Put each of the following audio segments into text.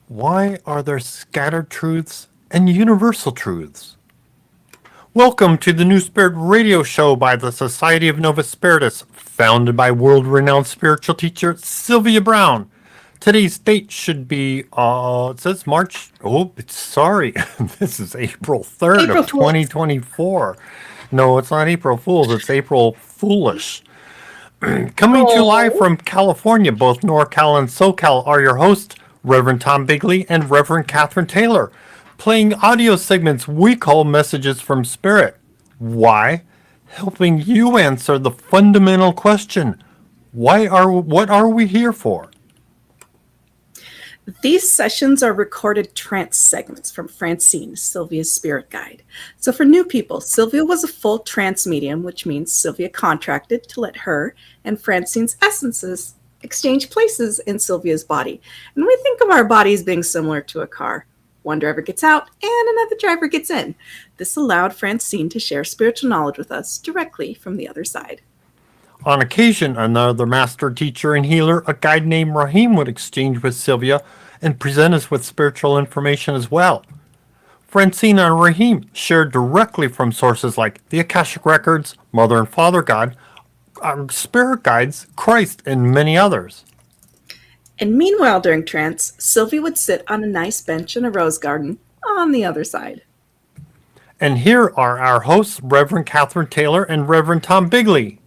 Why are there scattered truths and universal truths? Welcome to the New Spirit radio show by the Society of Novus Spiritus, founded by world-renowned spiritual teacher Sylvia Browne. Today's date should be, it says March, sorry, this is April 3rd April of Fool's. 2024. No, it's not April Fool's, it's April Foolish. Coming to you live Oh, from California, both NorCal and SoCal are your hosts, Reverend Tom Bigley and Reverend Catherine Taylor, playing audio segments we call Messages from Spirit. Why? Helping you answer the fundamental question, what are we here for? these sessions are recorded trance segments from Francine, Sylvia's spirit guide. So for new people, Sylvia was a full trance medium, which means Sylvia contracted to let her and Francine's essences exchange places in Sylvia's body. And we think of our bodies being similar to a car. One driver gets out and another driver gets in. This allowed Francine to share spiritual knowledge with us directly from the other side. On occasion, another master teacher and healer, a guide named Rahim, would exchange with Sylvia and present us with spiritual information as well. Francine and Rahim shared directly from sources like the Akashic Records, Mother and Father God, Spirit Guides, Christ, and many others. And meanwhile, during trance, Sylvia would sit on a nice bench in a rose garden on the other side. And here are our hosts, Reverend Catherine Taylor and Reverend Tom Bigley.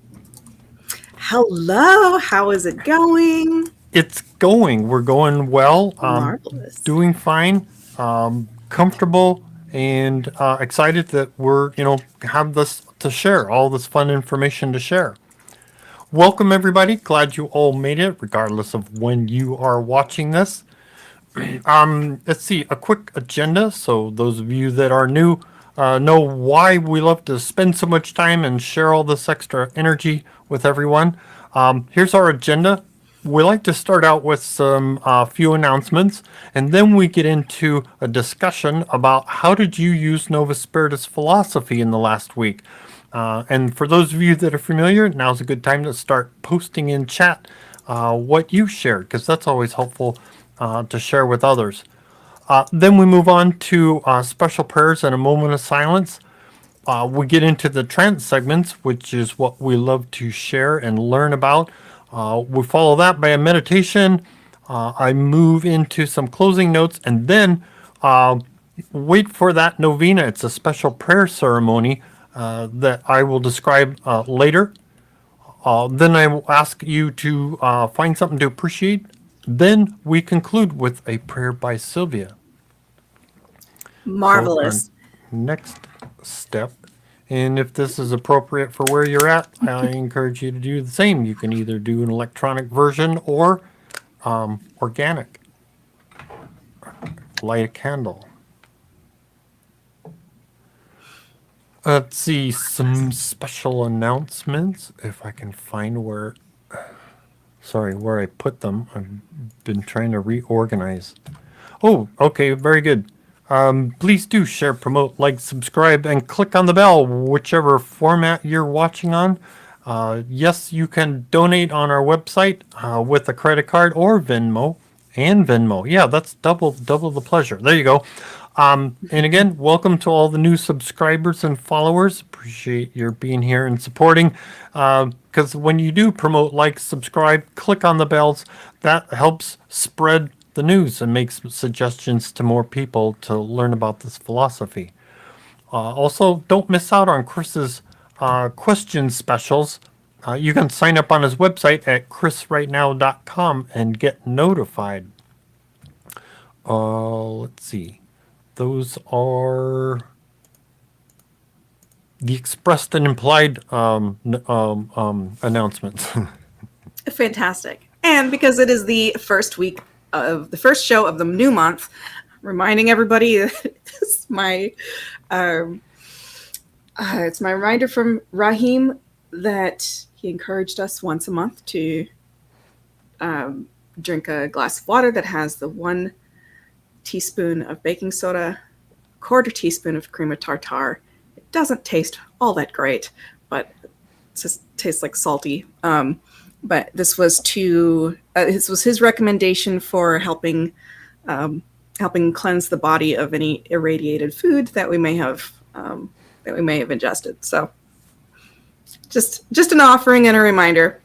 Hello, how is it going? It's going. We're going well. Marvelous. Doing fine. Comfortable and excited that we're, have this to share, all this fun information to share. Welcome, everybody. Glad you all made it, regardless of when you are watching this. Let's see, a quick agenda. So those of you that are new know why we love to spend so much time and share all this extra energy with everyone. Here's our agenda. We like to start out with some few announcements, and then we get into a discussion about how did you use Novus Spiritus philosophy in the last week. And for those of you that are familiar, now's a good time to start posting in chat what you shared, because that's always helpful to share with others. Then we move on to special prayers and a moment of silence. We get into the trance segments, which is what we love to share and learn about. We follow that by a meditation. I move into some closing notes and then wait for that novena. It's a special prayer ceremony that I will describe later. Then I will ask you to find something to appreciate. Then we conclude with a prayer by Sylvia. Marvelous. So our next step, and if this is appropriate for where you're at, I encourage you to do the same. You can either do an electronic version or organic. Light a candle. Let's see some special announcements if I can find where I put them. I've been trying to reorganize. Oh, okay, very good. Please do share, promote, like, subscribe, and click on the bell, whichever format you're watching on. Yes, you can donate on our website with a credit card or Venmo. And Venmo. Yeah, that's double the pleasure. There you go. And again, welcome to all the new subscribers and followers. Appreciate your being here and supporting. Because when you do promote, like, subscribe, click on the bells, that helps spread the news and makes suggestions to more people to learn about this philosophy. Also, don't miss out on Chris's question specials. You can sign up on his website at chrisrightnow.com and get notified. Let's see. Those are the expressed and implied announcements. Fantastic. And because it is the first show of the new month, reminding everybody that it's my reminder from Rahim that he encouraged us once a month to drink a glass of water that has the 1 teaspoon of baking soda, 1/4 teaspoon of cream of tartar. It doesn't taste all that great, but it just tastes like salty. But this was his recommendation for helping helping cleanse the body of any irradiated food that we may have ingested. So just an offering and a reminder.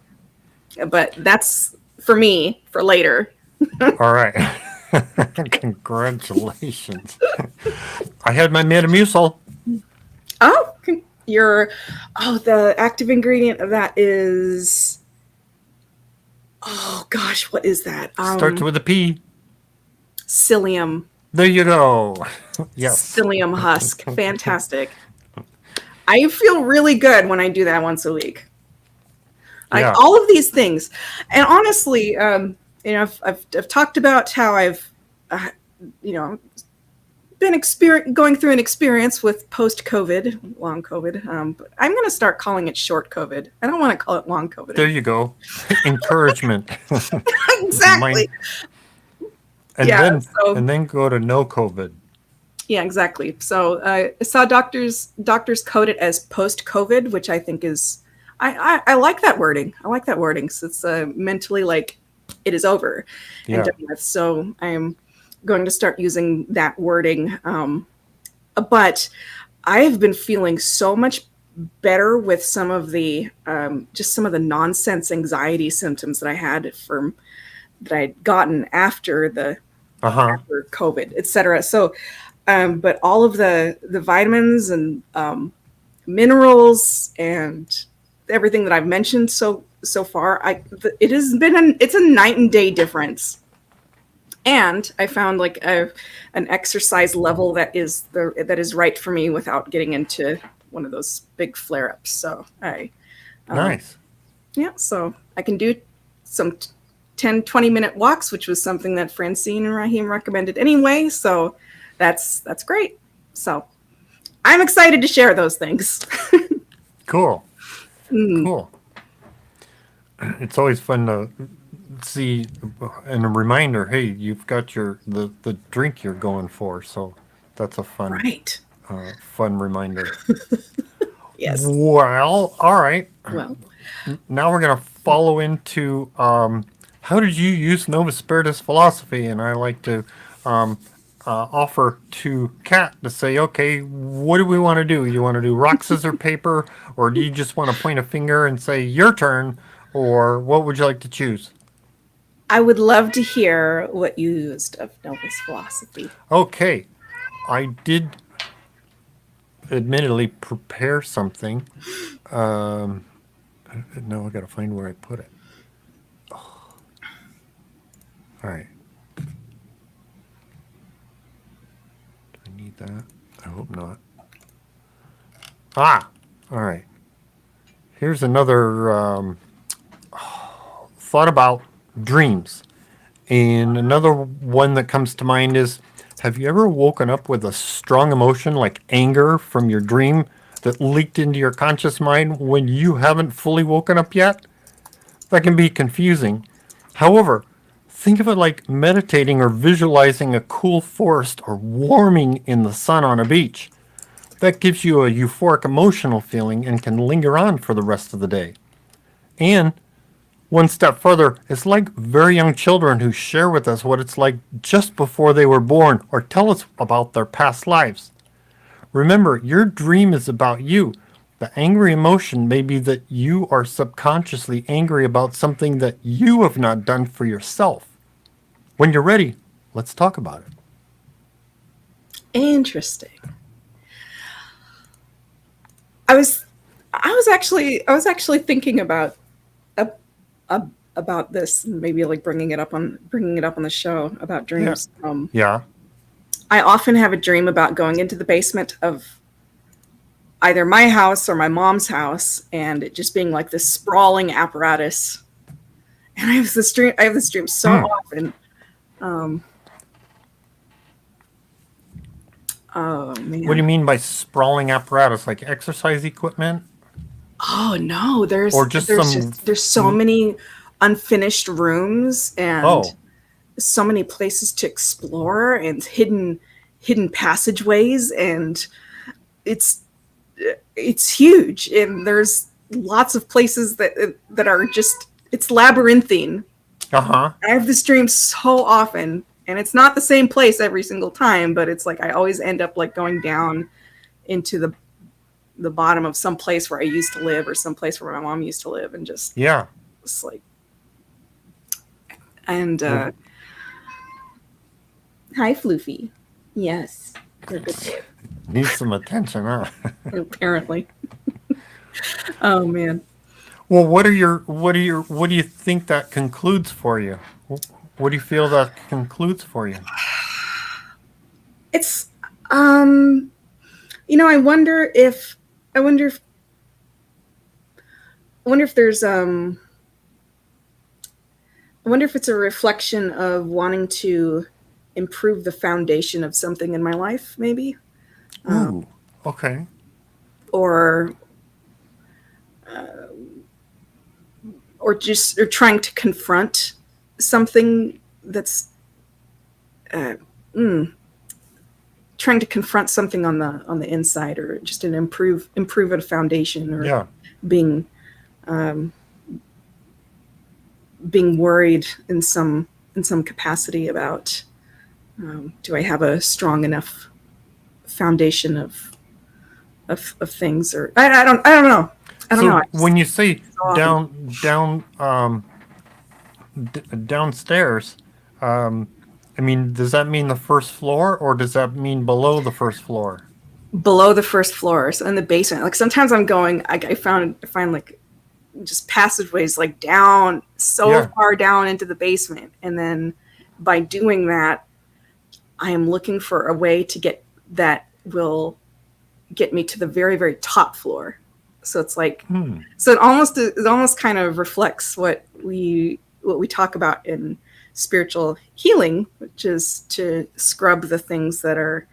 But that's for me for later. All right. Congratulations. I had my Metamucil. Oh, the active ingredient of that is, oh gosh, what is that? Starts with a P. Psyllium. There you go. Yes. Psyllium husk. Fantastic. I feel really good when I do that once a week. Like all of these things. And honestly, I've talked about how I've, been going through an experience with post-COVID, long COVID. But I'm going to start calling it short COVID. I don't want to call it long COVID. There you go. Encouragement. Exactly. And then go to no COVID. Yeah, exactly. So I saw doctors code it as post-COVID, which I think is, I like that wording. I like that wording. So it's mentally like it is over and done with. So I'm going to start using that wording. But I have been feeling so much better with some of the nonsense anxiety symptoms that I had that I'd gotten after after COVID, etc. So, but all of the vitamins and minerals and everything that I've mentioned so far, it's a night and day difference. And I found like an exercise level that is right for me without getting into one of those big flare-ups. So nice. Yeah, so I can do some 10, 20-minute walks, which was something that Francine and Raheem recommended anyway. So that's great. So I'm excited to share those things. Cool. Cool. It's always fun to see and a reminder, hey, you've got the drink you're going for. So that's a fun, fun reminder. Yes. Well, all right. Well, now we're going to follow into how did you use Novus Spiritus philosophy? And I like to offer to Kat to say, okay, what do we want to do? You want to do rock, scissors, paper, or do you just want to point a finger and say your turn, or what would you like to choose? I would love to hear what you used of Novus philosophy. Okay. I did admittedly prepare something. Now I got to find where I put it. Oh. All right. Do I need that? I hope not. All right. Here's another thought about dreams. And another one that comes to mind is, have you ever woken up with a strong emotion like anger from your dream that leaked into your conscious mind when you haven't fully woken up yet? That can be confusing. However, think of it like meditating or visualizing a cool forest or warming in the sun on a beach. That gives you a euphoric emotional feeling and can linger on for the rest of the day. And one step further, it's like very young children who share with us what it's like just before they were born or tell us about their past lives. Remember, your dream is about you. The angry emotion may be that you are subconsciously angry about something that you have not done for yourself. When you're ready, let's talk about it. Interesting. I was actually thinking about this, maybe like bringing it up on the show about dreams. Yeah. I often have a dream about going into the basement of either my house or my mom's house, and it just being like this sprawling apparatus. And I have this dream so often. Oh man. What do you mean by sprawling apparatus? Like exercise equipment? Oh no, there's so many unfinished rooms and so many places to explore and hidden passageways, and it's huge, and there's lots of places that are just, it's labyrinthine. I have this dream so often, And it's not the same place every single time, but it's like I always end up like going down into the bottom of some place where I used to live or some place where my mom used to live, and just Yeah. it's like and hi Floofy. Yes. You're a good kid. Needs some attention, huh? Apparently. Oh man. Well, what do you think that concludes for you? What do you feel that concludes for you? It's you know, I wonder if there's I wonder if it's a reflection of wanting to improve the foundation of something in my life, maybe. Ooh, okay. Or trying to confront something that's trying to confront something on the inside, or just an improve a foundation, or Yeah. being being worried in some capacity about do I have a strong enough foundation of things, or I don't know. I don't So know. when you say So downstairs, I mean, does that mean the first floor, or does that mean below the first floor? below the first floor, so in the basement. Like sometimes I'm going, I find like just passageways like down so far down into the basement, and then by doing that, I am looking for a way to get that will get me to the very, very top floor. So it's like, so it almost kind of reflects what we talk about in spiritual healing, which is to scrub the things that are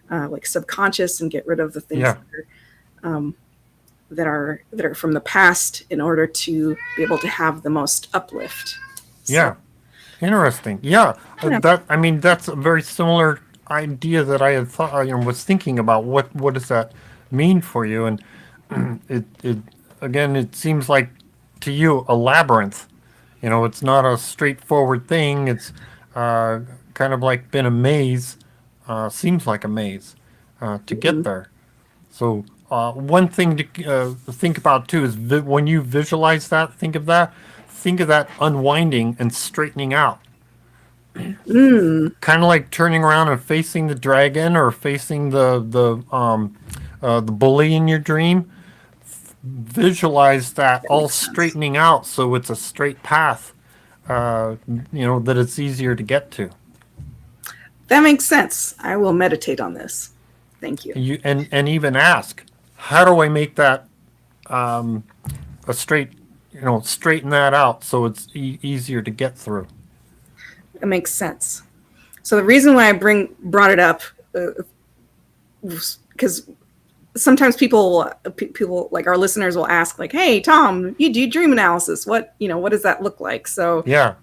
like subconscious, and get rid of the things that are from the past, in order to be able to have the most uplift. Yeah. Interesting. Yeah. I mean, that's a very similar idea that I had thought, was thinking about. What does that mean for you? And it again, it seems like to you a labyrinth. It's not a straightforward thing. It's kind of like been a maze. Seems like a maze to get there. So one thing to think about too is when you visualize that, think of that unwinding and straightening out. Kind of like turning around and facing the dragon, or facing the bully in your dream. Visualize that all straightening out, so it's a straight path. That it's easier to get to. That makes sense. I will meditate on this. Thank you. And even ask, how do I make that a straight, straighten that out so it's easier to get through. It makes sense. So the reason why I brought it up, because sometimes people like our listeners will ask, like, "Hey, Tom, you do dream analysis. What does that look like?" So Yeah.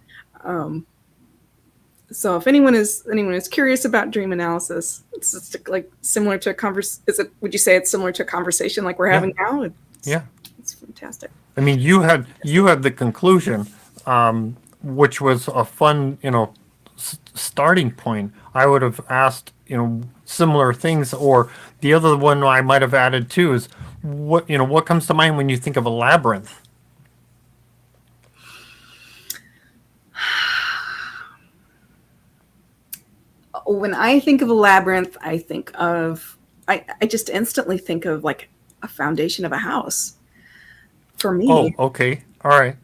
So if anyone is curious about dream analysis, it's just like similar to a would you say it's similar to a conversation like we're having now? It's fantastic. I mean, you had the conclusion, which was a fun, starting point. I would have asked, similar things, or the other one I might have added too is what comes to mind when you think of a labyrinth? When I think of a labyrinth, I just instantly think of like a foundation of a house. For me. Oh, okay, all right.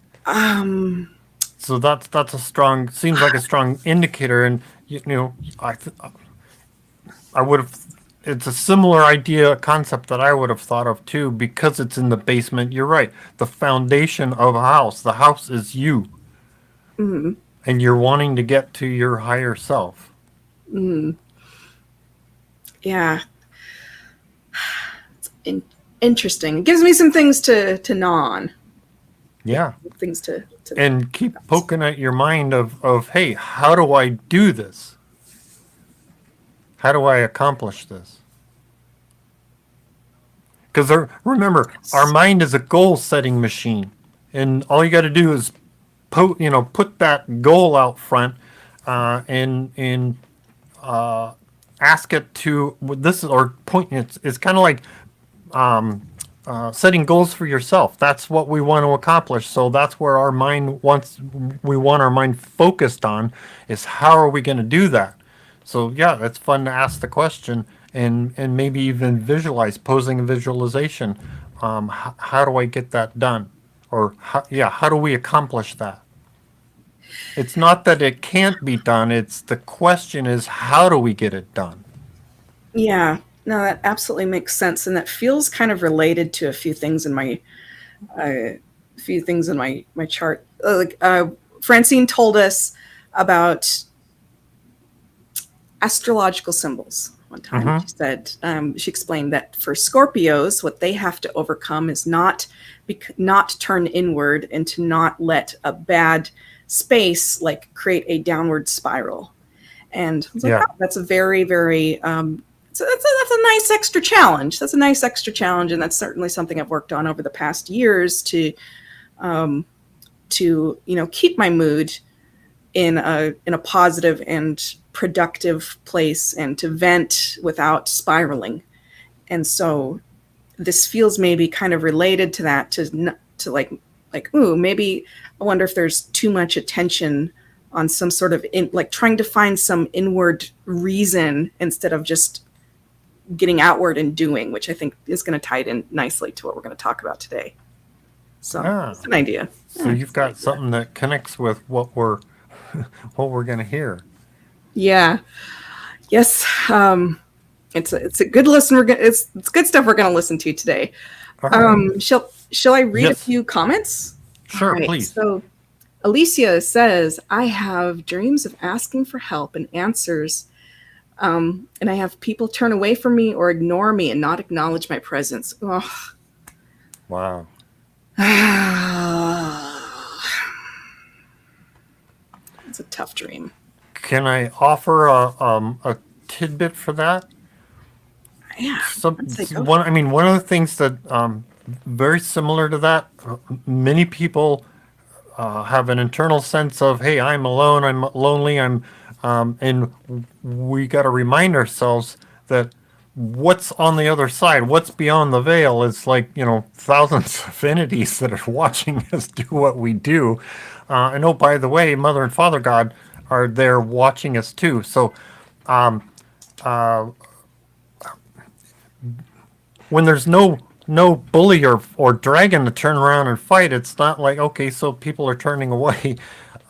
So that's seems like a strong indicator, and I would have. It's a similar concept that I would have thought of too, because it's in the basement. You're right. The foundation of a house. The house is you, and you're wanting to get to your higher self. Yeah, it's interesting. It gives me some things to gnaw on. Yeah, things to and keep poking at your mind of hey, how do I do this? How do I accomplish this? Because remember, our mind is a goal-setting machine, and all you got to do is put that goal out front, and ask it to this or point. It's kind of like setting goals for yourself. That's what we want to accomplish. So that's where our mind wants. We want our mind focused on is how are we going to do that. So yeah, it's fun to ask the question and maybe even visualize, posing a visualization. How do I get that done? Or how do we accomplish that? It's not that it can't be done. It's the question is how do we get it done? Yeah, no, that absolutely makes sense, and that feels kind of related to a few things in my my chart. Francine told us about astrological symbols one time. Mm-hmm. She said she explained that for Scorpios, what they have to overcome is not turn inward and to not let a bad space like create a downward spiral. And I was like, oh, that's a very, very so that's a nice extra challenge. That's a nice extra challenge, and that's certainly something I've worked on over the past years to keep my mood in a positive and productive place and to vent without spiraling. And so this feels maybe kind of related to that, to like ooh, maybe I wonder if there's too much attention on some sort of trying to find some inward reason instead of just getting outward and doing, which I think is going to tie it in nicely to what we're going to talk about today. So that's an idea. So you've got something that connects with what we're going to hear. Yeah. Yes. It's a good listen. It's good stuff we're going to listen to today. Right. Shall I read a few comments? Sure, please. So Alicia says, I have dreams of asking for help and answers, and I have people turn away from me or ignore me and not acknowledge my presence. Oh. Wow. It's a tough dream. Can I offer a tidbit for that? Yeah. One of the things that very similar to that, many people have an internal sense of, hey, I'm alone, I'm lonely, and we got to remind ourselves that what's on the other side, what's beyond the veil, is like, thousands of entities that are watching us do what we do. And oh, by the way, Mother and Father God are there watching us too. So when there's no bully or dragon to turn around and fight, it's not like, okay, so people are turning away.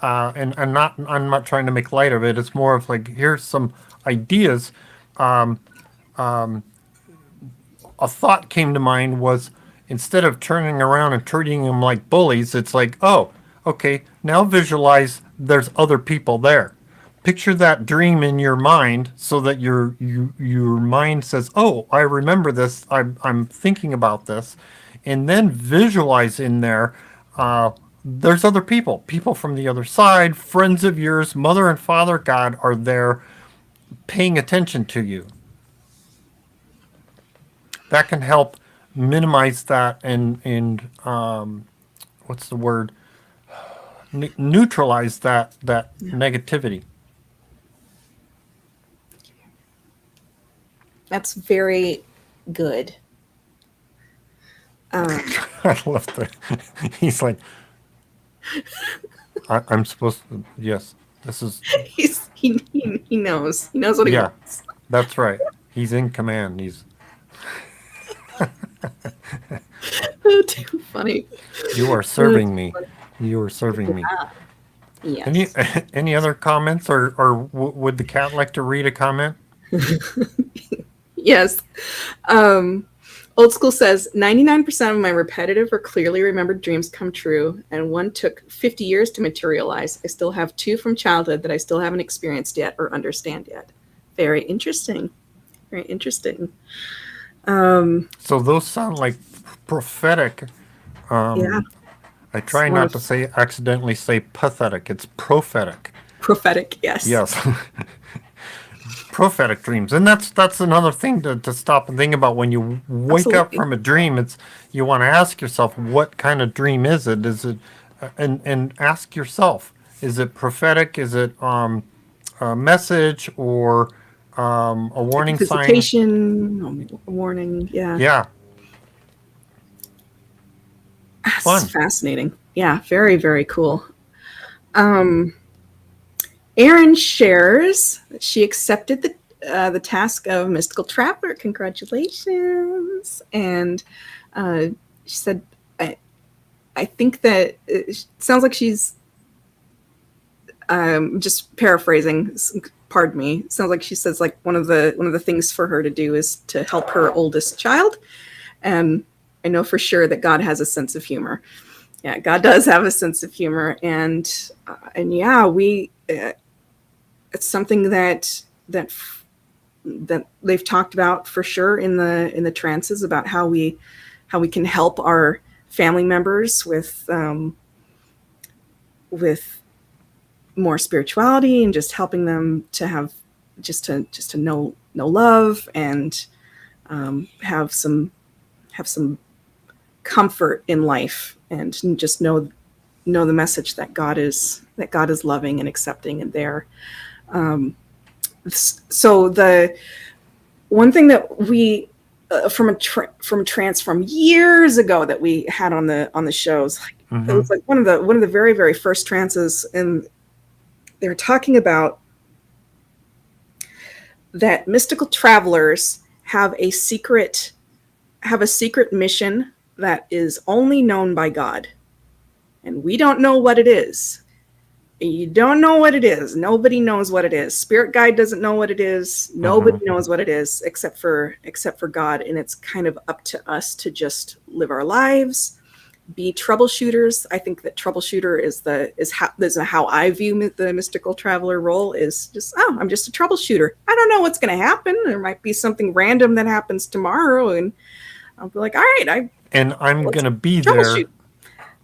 And I'm not trying to make light of it. It's more of like, here's some ideas. A thought came to mind was, instead of turning around and treating them like bullies, it's like, oh, okay, now visualize there's other people there. Picture that dream in your mind so that your mind says, oh, I remember this, I'm thinking about this, and then visualize in there there's other people from the other side, friends of yours, Mother and Father God are there paying attention to you. That can help minimize that and what's the word? Neutralize that negativity. That's very good. I love that. He's like, I'm supposed to. Yes, this is. He knows. He knows what he wants. That's right. He's in command. He's. Too funny. You are serving me. You are serving me. Yes. Any other comments, or would the cat like to read a comment? Yes. Old School says 99% of my repetitive or clearly remembered dreams come true, and one took 50 years to materialize. I still have 2 from childhood that I still haven't experienced yet or understand yet. Very interesting. Very interesting. So those sound like prophetic. Yeah. I try not to accidentally say pathetic. It's prophetic. Prophetic, yes. Yes. Prophetic dreams. And that's another thing to stop and think about when you wake up from a dream. It's you want to ask yourself, what kind of dream is it? Is it and ask yourself, is it prophetic? Is it a message or a Like a warning sign. visitation, a warning. Yeah. Yeah, That's fun. fascinating. Yeah, very, very cool. Um, Erin shares that she accepted the task of mystical traveler. Congratulations! And she said, I think that it sounds like she's just paraphrasing. Pardon me. It sounds like she says like one of the things for her to do is to help her oldest child. And I know for sure that God has a sense of humor. Yeah, God does have a sense of humor, and yeah, we. It's something that they've talked about for sure in the trances about how we can help our family members with more spirituality and just helping them to have just to know love and have some comfort in life and just know the message that God is loving and accepting and there. So the one thing that we from trance from years ago that we had on the shows, like, it was like one of the very, very first trances, and they were talking about that mystical travelers have a secret mission that is only known by God, and we don't know what it is. You don't know what it is. Nobody knows what it is. Spirit guide doesn't know what it is. Nobody knows what it is except for God. And it's kind of up to us to just live our lives, be troubleshooters. I think that troubleshooter is how I view the mystical traveler role, is just, I'm just a troubleshooter. I don't know what's going to happen. There might be something random that happens tomorrow, and I'll be like, all right, I'm going to be there.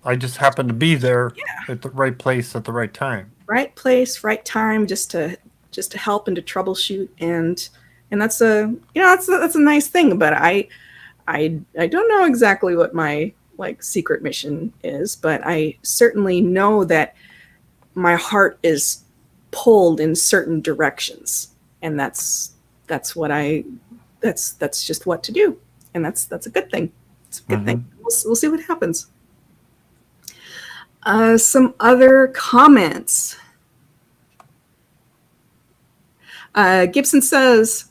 I just happen to be there at the right place at the right time. Right place, right time, just to help and to troubleshoot, and that's that's a nice thing. But I don't know exactly what my secret mission is, but I certainly know that my heart is pulled in certain directions, and that's just what to do, and that's a good thing. It's a good thing. We'll see what happens. Some other comments. Gibson says,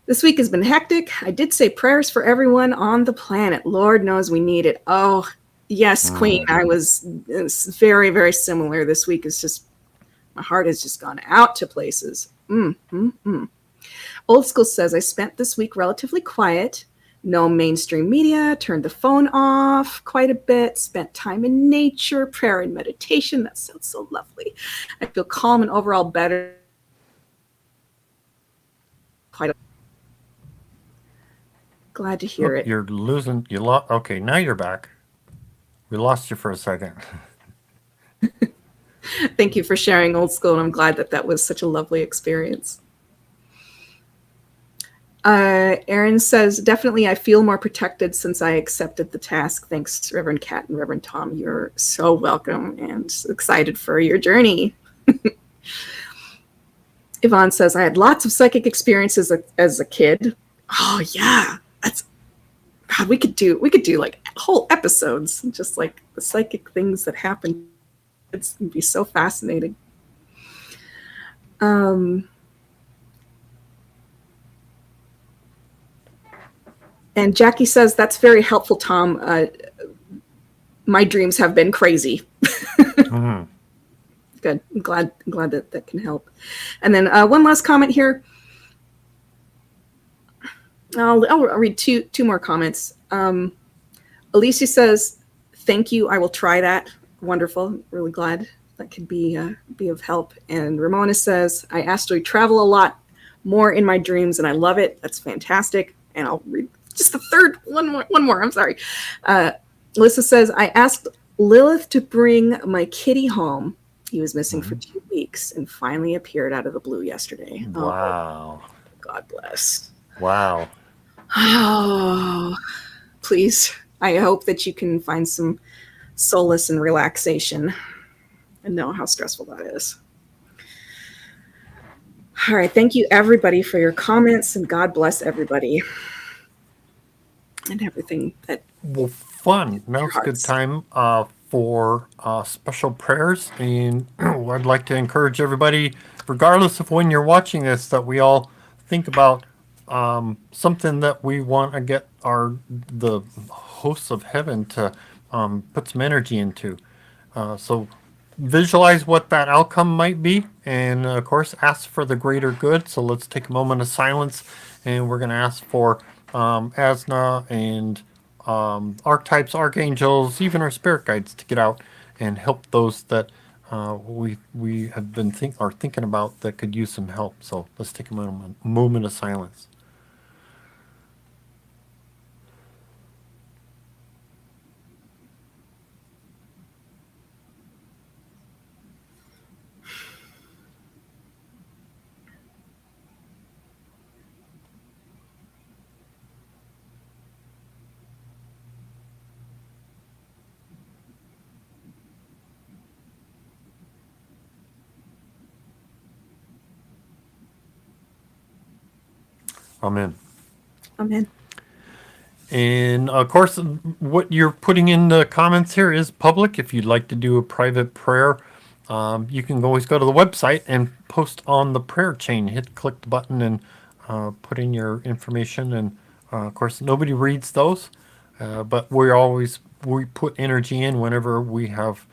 this week has been hectic. I did say prayers for everyone on the planet. Lord knows we need it. Oh, yes, Queen. It's very, very similar. This week is just, my heart has just gone out to places. Old School says, I spent this week relatively quiet. No mainstream media, turned the phone off quite a bit, spent time in nature, prayer and meditation. That sounds so lovely. I feel calm and overall better. Glad to hear it. You're losing. You lost. Okay, now you're back. We lost you for a second. Thank you for sharing, Old School, and I'm glad that was such a lovely experience. Aaron says, definitely I feel more protected since I accepted the task. Thanks, Reverend Kat and Reverend Tom. You're so welcome and excited for your journey. Yvonne says, I had lots of psychic experiences as a kid. Oh yeah. God, we could do like whole episodes, just like the psychic things that happen. It's gonna be so fascinating. And Jackie says, that's very helpful, Tom. My dreams have been crazy. Good. I'm glad that can help. And then one last comment here. I'll read two more comments. Alicia says, thank you. I will try that. Wonderful. Really glad that could be of help. And Ramona says, I astrally travel a lot more in my dreams, and I love it. That's fantastic. And I'll read just the third one more. I'm sorry. Alyssa says, I asked Lilith to bring my kitty home. He was missing for 2 weeks and finally appeared out of the blue yesterday. Wow. Oh, God bless. Wow. Oh, please. I hope that you can find some solace and relaxation and know how stressful that is. All right. Thank you, everybody, for your comments, and God bless everybody and everything that Well, fun. your Now's a good hearts. time for special prayers. And I'd like to encourage everybody, regardless of when you're watching this, that we all think about something that we want to get the hosts of heaven to put some energy into. So visualize what that outcome might be, and of course, ask for the greater good. So let's take a moment of silence, and we're going to ask for Asna and archetypes, archangels, even our spirit guides to get out and help those that we have been are thinking about that could use some help. So let's take a moment of silence. Amen. Amen. And of course, what you're putting in the comments here is public. If you'd like to do a private prayer, you can always go to the website and post on the prayer chain. Click the button and put in your information. And of course, nobody reads those, but we put energy in whenever we have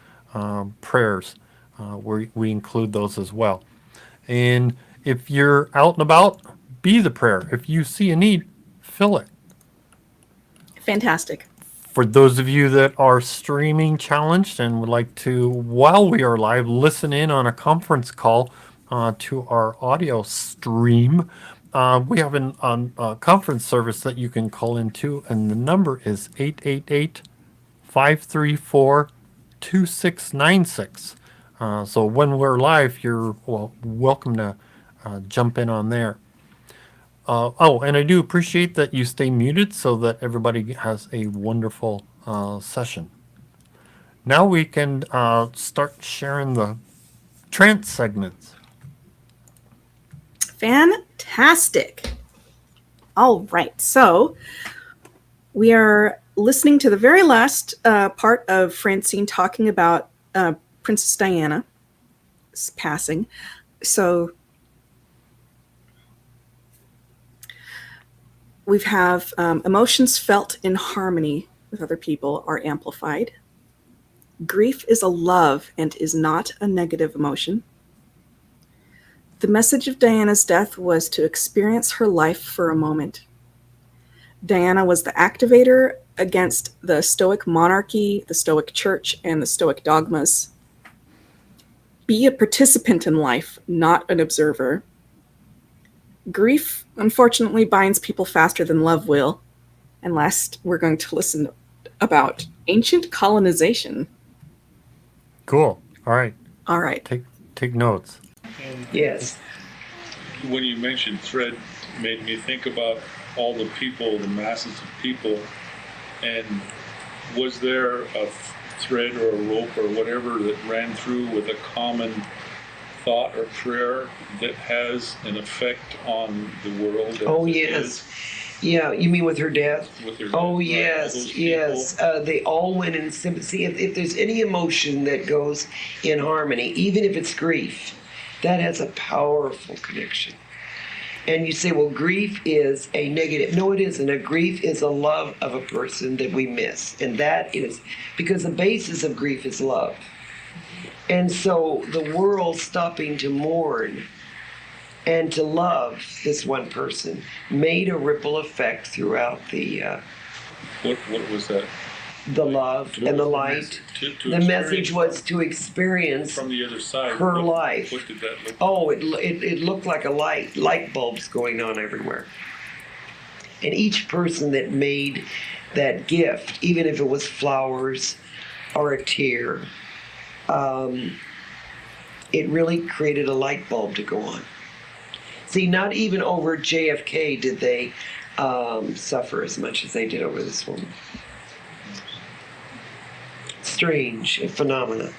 prayers. We include those as well. And if you're out and about, be the prayer. If you see a need, fill it. Fantastic. For those of you that are streaming challenged and would like to, while we are live, listen in on a conference call to our audio stream, we have a conference service that you can call into, and the number is 888-534-2696. So when we're live, you're welcome to jump in on there. And I do appreciate that you stay muted so that everybody has a wonderful session. Now we can start sharing the trance segments. Fantastic. All right. So we are listening to the very last part of Francine talking about Princess Diana's passing. So we have emotions felt in harmony with other people are amplified. Grief is a love and is not a negative emotion. The message of Diana's death was to experience her life for a moment. Diana was the activator against the Stoic monarchy, the Stoic church, and the Stoic dogmas. Be a participant in life, not an observer. Grief, unfortunately, binds people faster than love will. And last, we're going to listen about ancient colonization. Cool. All right. All right. Take notes. Yes. When you mentioned thread, made me think about all the people, the masses of people, and was there a thread or a rope or whatever that ran through with a common thought or prayer that has an effect on the world? Oh, yes. Yeah, you mean with her death? With her Oh, death, yes, all those yes. They all went in sympathy. If there's any emotion that goes in harmony, even if it's grief, that has a powerful connection. And you say, well, grief is a negative. No, it isn't. A grief is a love of a person that we miss. And that is, because the basis of grief is love. And so the world stopping to mourn and to love this one person made a ripple effect throughout the What was that? the love and the light. The message was to experience from the other side her life. What did that look like? Oh, it looked like a light bulbs going on everywhere. And each person that made that gift, even if it was flowers or a tear, it really created a light bulb to go on. See, not even over JFK did they suffer as much as they did over this woman. Strange phenomena.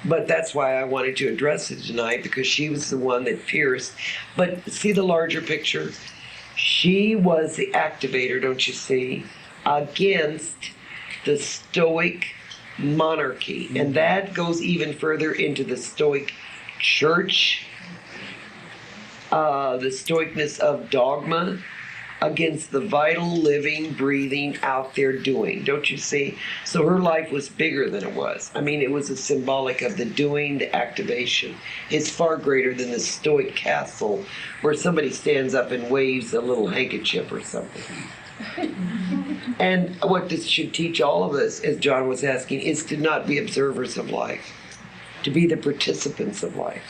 But that's why I wanted to address it tonight, because she was the one that pierced. But see the larger picture? She was the activator, don't you see, against the stoic monarchy. And that goes even further into the stoic church, the stoicness of dogma, against the vital, living, breathing, out there doing. Don't you see? So her life was bigger than it was. I mean, it was a symbolic of the doing, the activation. It's far greater than the stoic castle where somebody stands up and waves a little handkerchief or something. And what this should teach all of us, as John was asking, is to not be observers of life, to be the participants of life.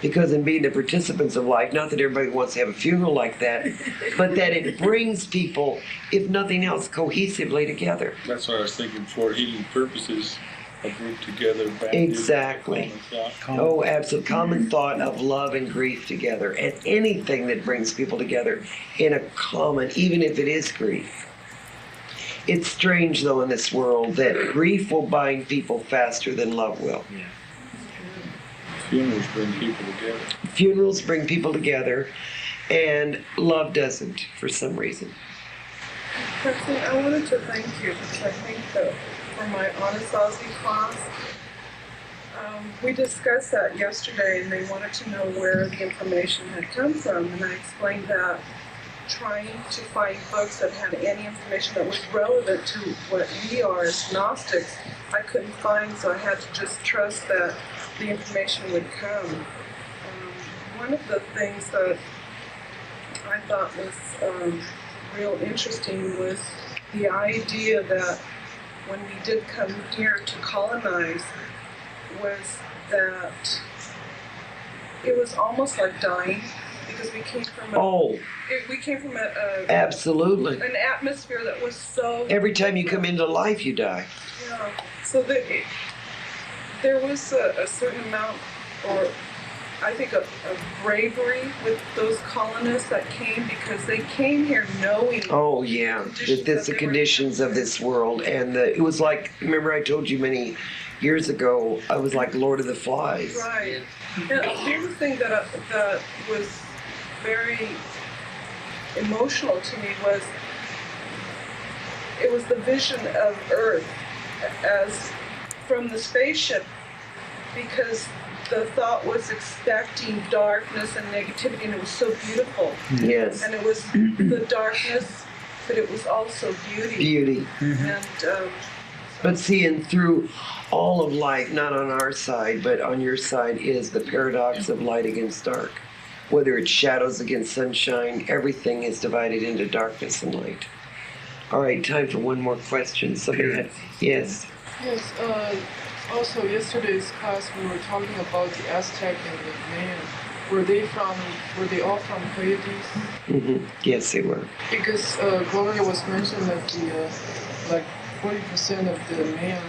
Because in being the participants of life, not that everybody wants to have a funeral like that, but that it brings people, if nothing else, cohesively together. That's what I was thinking, for healing purposes, a group together. Exactly. Oh, absolutely. Common thought of love and grief together, and anything that brings people together in a common, even if it is grief. It's strange, though, in this world that grief will bind people faster than love will. Yeah. Funerals bring people together. Funerals bring people together, and love doesn't, for some reason. Francine, I wanted to thank you because I think that for my Anasazi class, we discussed that yesterday, and they wanted to know where the information had come from, and I explained that trying to find books that had any information that was relevant to what we are as Gnostics, I couldn't find, so I had to just trust that the information would come. One of the things that I thought was real interesting was the idea that when we did come here to colonize, was that it was almost like dying, because we came from Absolutely. an atmosphere that was so Every time you come into life, you die. yeah. So that there was a certain amount, or I think of bravery with those colonists that came, because they came here knowing. Oh yeah, the conditions of this world, and it was like, remember I told you many years ago, I was like Lord of the Flies. Right. And the other thing that was very emotional to me was it was the vision of Earth as from the spaceship, because the thought was expecting darkness and negativity, and it was so beautiful. Yes. And it was the darkness, but it was also beauty. Beauty. And But seeing through all of life, not on our side, but on your side, is the paradox of light against dark. Whether it's shadows against sunshine, everything is divided into darkness and light. All right, time for one more question. Somebody had, yes. Yes, also yesterday's class we were talking about the Aztec and the Mayan. Were they all from Pleiades? Mm-hmm. Yes, they were. Because Gloria was mentioning that the like 40% of the Mayan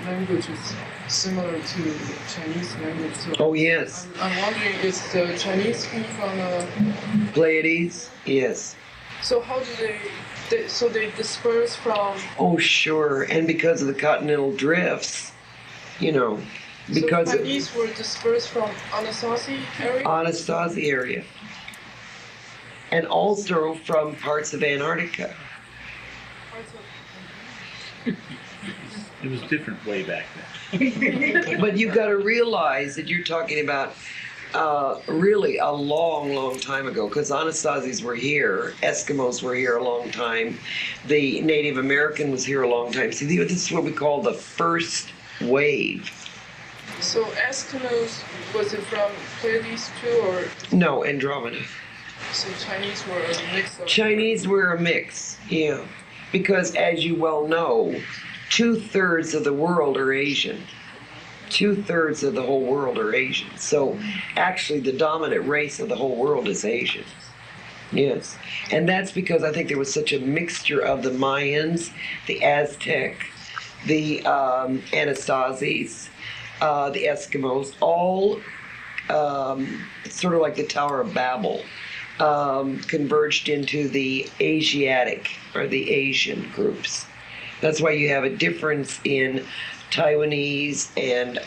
language is similar to the Chinese language. So Oh, yes. I'm wondering, is the Chinese came from Pleiades? Yes. so how do they disperse from? Oh, sure. And because of the continental drifts, because so of Chinese were dispersed from Anasazi area? Anasazi area. And also from parts of Antarctica. It was different way back then. But you've got to realize that you're talking about really a long, long time ago, because Anastasi's were here, Eskimos were here a long time, the Native American was here a long time. See, this is what we call the first wave. So Eskimos, was it from Pleiades too, or? No, Andromeda. So Chinese were a mix of? Chinese were a mix, yeah. Because as you well know, 2/3 of the world are Asian. 2/3 of the whole world are Asian. So actually the dominant race of the whole world is Asian. Yes. And that's because I think there was such a mixture of the Mayans, the Aztec, the Anastazis, the Eskimos, all sort of like the Tower of Babel, converged into the Asiatic or the Asian groups. That's why you have a difference in Taiwanese, and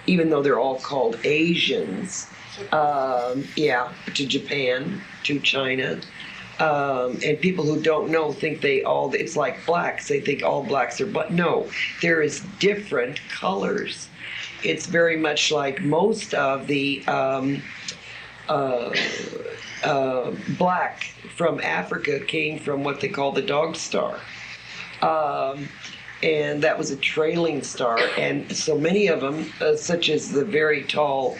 even though they're all called Asians, yeah, to Japan, to China. And people who don't know think it's like blacks. They think all blacks are, but no, there is different colors. It's very much like most of the black from Africa came from what they call the dog star. And that was a trailing star. And so many of them, such as the very tall,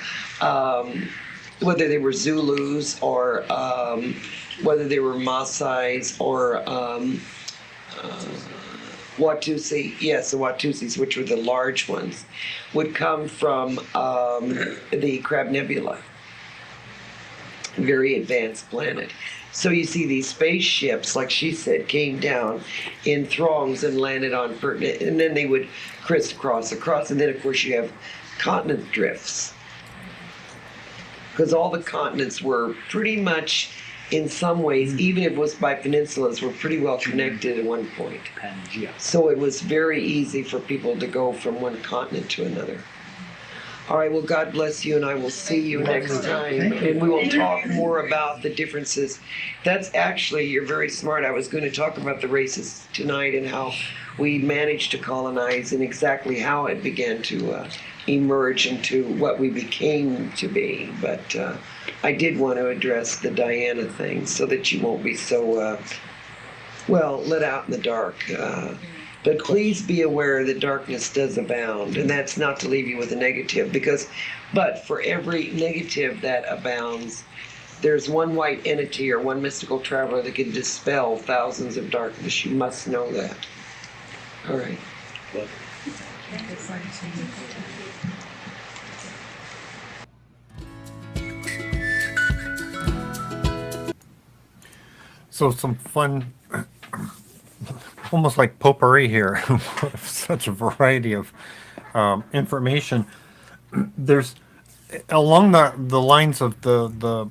whether they were Zulus or whether they were Maasai's or Watusi, yes, the Watusis, which were the large ones, would come from the Crab Nebula, very advanced planet. So you see these spaceships, like she said, came down in throngs and landed on pertinent, and then they would crisscross across, and then of course you have continent drifts, because all the continents were pretty much, in some ways, even if it was by peninsulas, were pretty well connected at one point. Pangea. So it was very easy for people to go from one continent to another. All right, well, God bless you, and I will see you next time. And we will talk more about the differences. That's actually, you're very smart. I was going to talk about the races tonight and how we managed to colonize and exactly how it began to emerge into what we became to be. But I did want to address the Diana thing so that you won't be so, let out in the dark. But please be aware that darkness does abound, and that's not to leave you with a negative, but for every negative that abounds, there's one white entity or one mystical traveler that can dispel thousands of darkness. You must know that. All right. So some fun, almost like potpourri here, such a variety of information. There's along the lines of the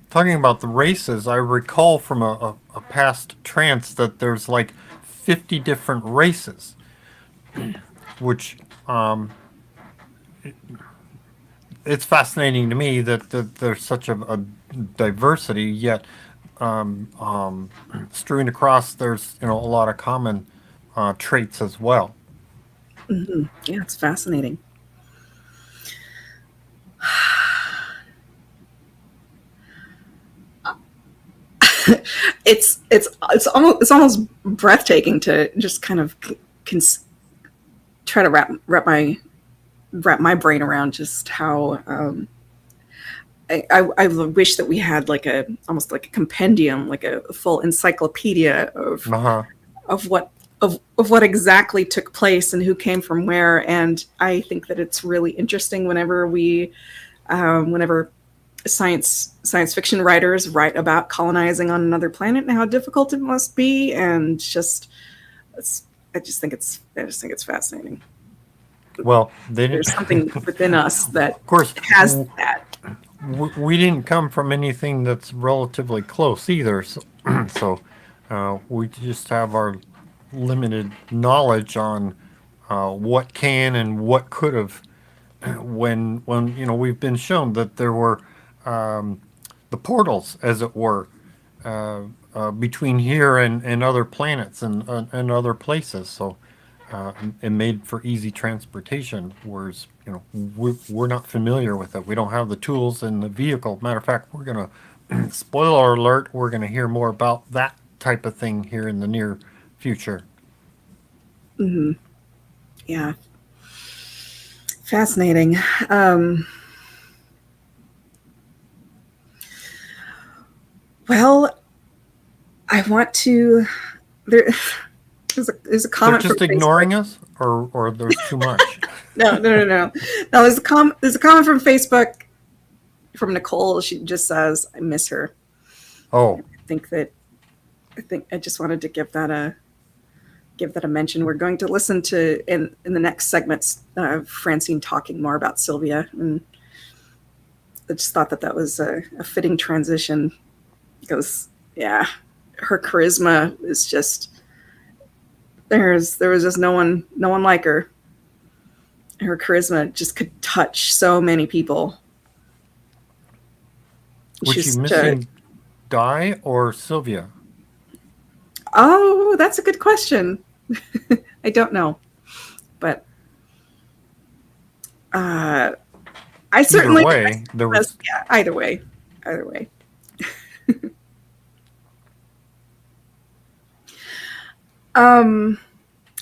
talking about the races. I recall from a past trance that there's like 50 different races, which it's fascinating to me that there's such a diversity, yet strewn across there's a lot of common traits as well. Yeah, it's fascinating. It's almost breathtaking to just kind of try to wrap my brain around just how I wish that we had almost like a compendium, like a full encyclopedia of what exactly took place and who came from where. And I think that it's really interesting whenever whenever science fiction writers write about colonizing on another planet and how difficult it must be, and I just think it's fascinating. Well, they didn't. There's something within us that Of course, has that. we didn't come from anything that's relatively close either. So, we just have our limited knowledge on what can and what could have. When we've been shown that there were the portals, as it were, between here and other planets and other places. So it made for easy transportation. Whereas we're not familiar with it. We don't have the tools and the vehicle. Matter of fact, we're gonna spoiler alert. We're gonna hear more about that type of thing here in the near future. Mm-hmm. Yeah. Fascinating. Well, I want to. There's a comment. They're just from ignoring Facebook. us, or there's too much. No. There's a comment from Facebook from Nicole. She just says, "I miss her." Oh, I think I just wanted to give that a mention. We're going to listen to in the next segments Francine talking more about Sylvia, and I just thought that was a fitting transition because her charisma is just There was just no one like her. Her charisma just could touch so many people. Was she She's missing Di or Sylvia? Oh, that's a good question. I don't know, but I certainly. Either way, there was. Yeah, either way.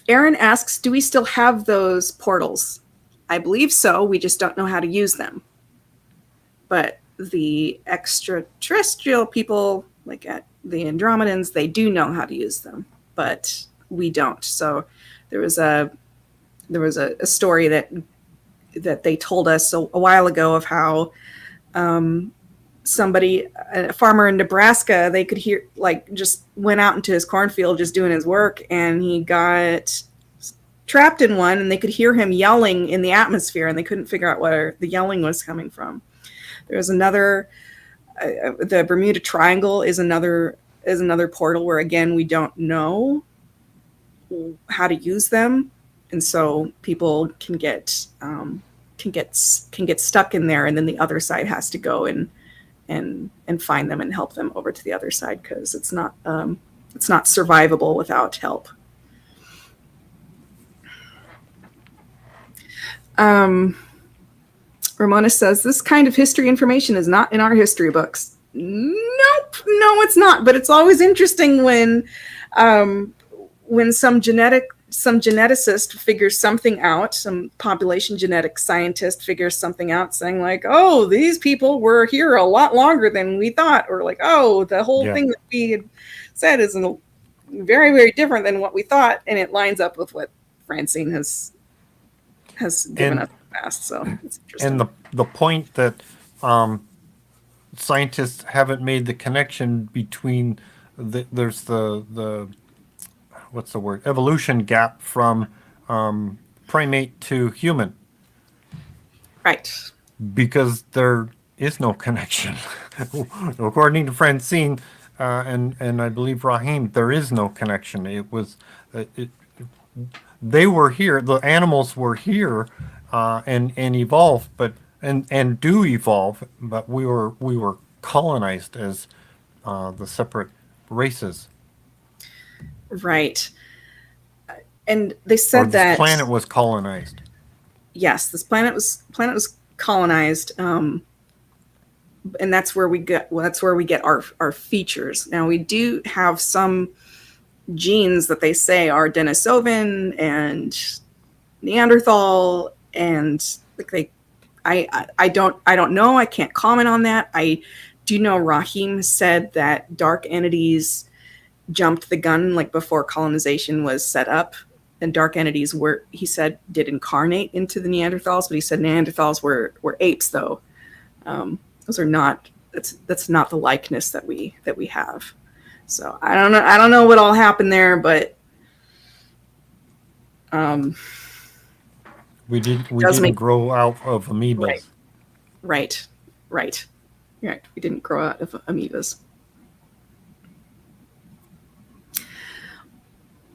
Aaron asks, do we still have those portals? I believe so. We just don't know how to use them. But the extraterrestrial people, like at the Andromedans, they do know how to use them, but we don't. So there was a story that they told us a while ago of how somebody, a farmer in Nebraska, they could hear, like, just went out into his cornfield just doing his work, and he got trapped in one, and they could hear him yelling in the atmosphere, and they couldn't figure out where the yelling was coming from. There's another, the Bermuda Triangle is another portal where, again, we don't know how to use them, and so people can get stuck in there, and then the other side has to go and find them and help them over to the other side, because it's not survivable without help. Ramona says, this kind of history information is not in our history books. Nope, no, it's not. But it's always interesting when some geneticist figures something out, some population genetic scientist figures something out, saying like, oh, these people were here a lot longer than we thought, or like, oh, the whole thing that we had said is very, very different than what we thought, and it lines up with what Francine has given us in the past. So it's interesting. And the point that scientists haven't made the connection between there's the what's the word, evolution gap from primate to human, right? Because there is no connection. According to Francine and I believe Rahim, there is no connection. It was they were here, the animals were here and evolved, but and do evolve, but we were colonized as the separate races. Right. And they said that this planet was colonized. Yes, this planet was colonized, and that's where we get our features. Now, we do have some genes that they say are Denisovan and Neanderthal, and like I don't know. I can't comment on that. I do know Rahim said that dark entities jumped the gun like before colonization was set up, and dark entities he said did incarnate into the Neanderthals, but he said Neanderthals were apes, though. Those are not. That's not the likeness that we have. So I don't know what all happened there, but we didn't grow out of amoebas. Right. We didn't grow out of amoebas.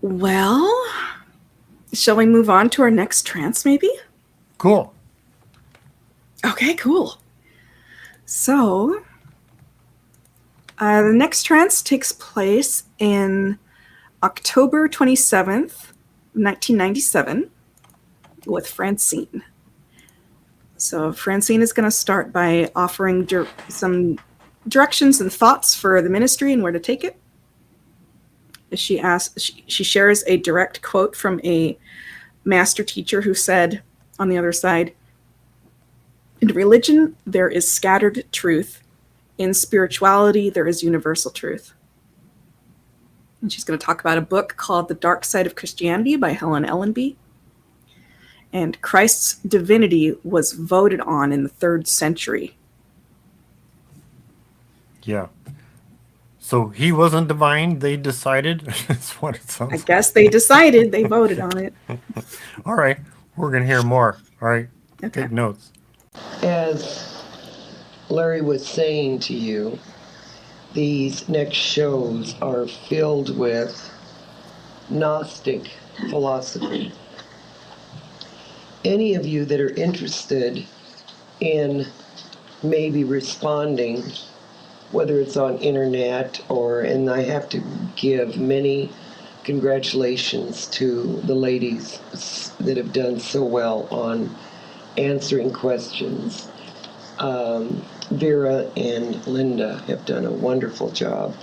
Well, shall we move on to our next trance, maybe? Cool. Okay, cool. So, the next trance takes place in October 27th, 1997, with Francine. So, Francine is going to start by offering some directions and thoughts for the ministry and where to take it. She shares a direct quote from a master teacher who said on the other side, in religion, there is scattered truth. In spirituality, there is universal truth. And she's going to talk about a book called The Dark Side of Christianity by Helen Ellenby. And Christ's divinity was voted on in the 3rd century. Yeah. So he wasn't divine, they decided? That's what it sounds like. I guess they decided, they voted on it. All right, we're going to hear more. All right, Okay. Take notes. As Larry was saying to you, these next shows are filled with Gnostic philosophy. Any of you that are interested in maybe responding, whether it's on internet and I have to give many congratulations to the ladies that have done so well on answering questions. Vera and Linda have done a wonderful job.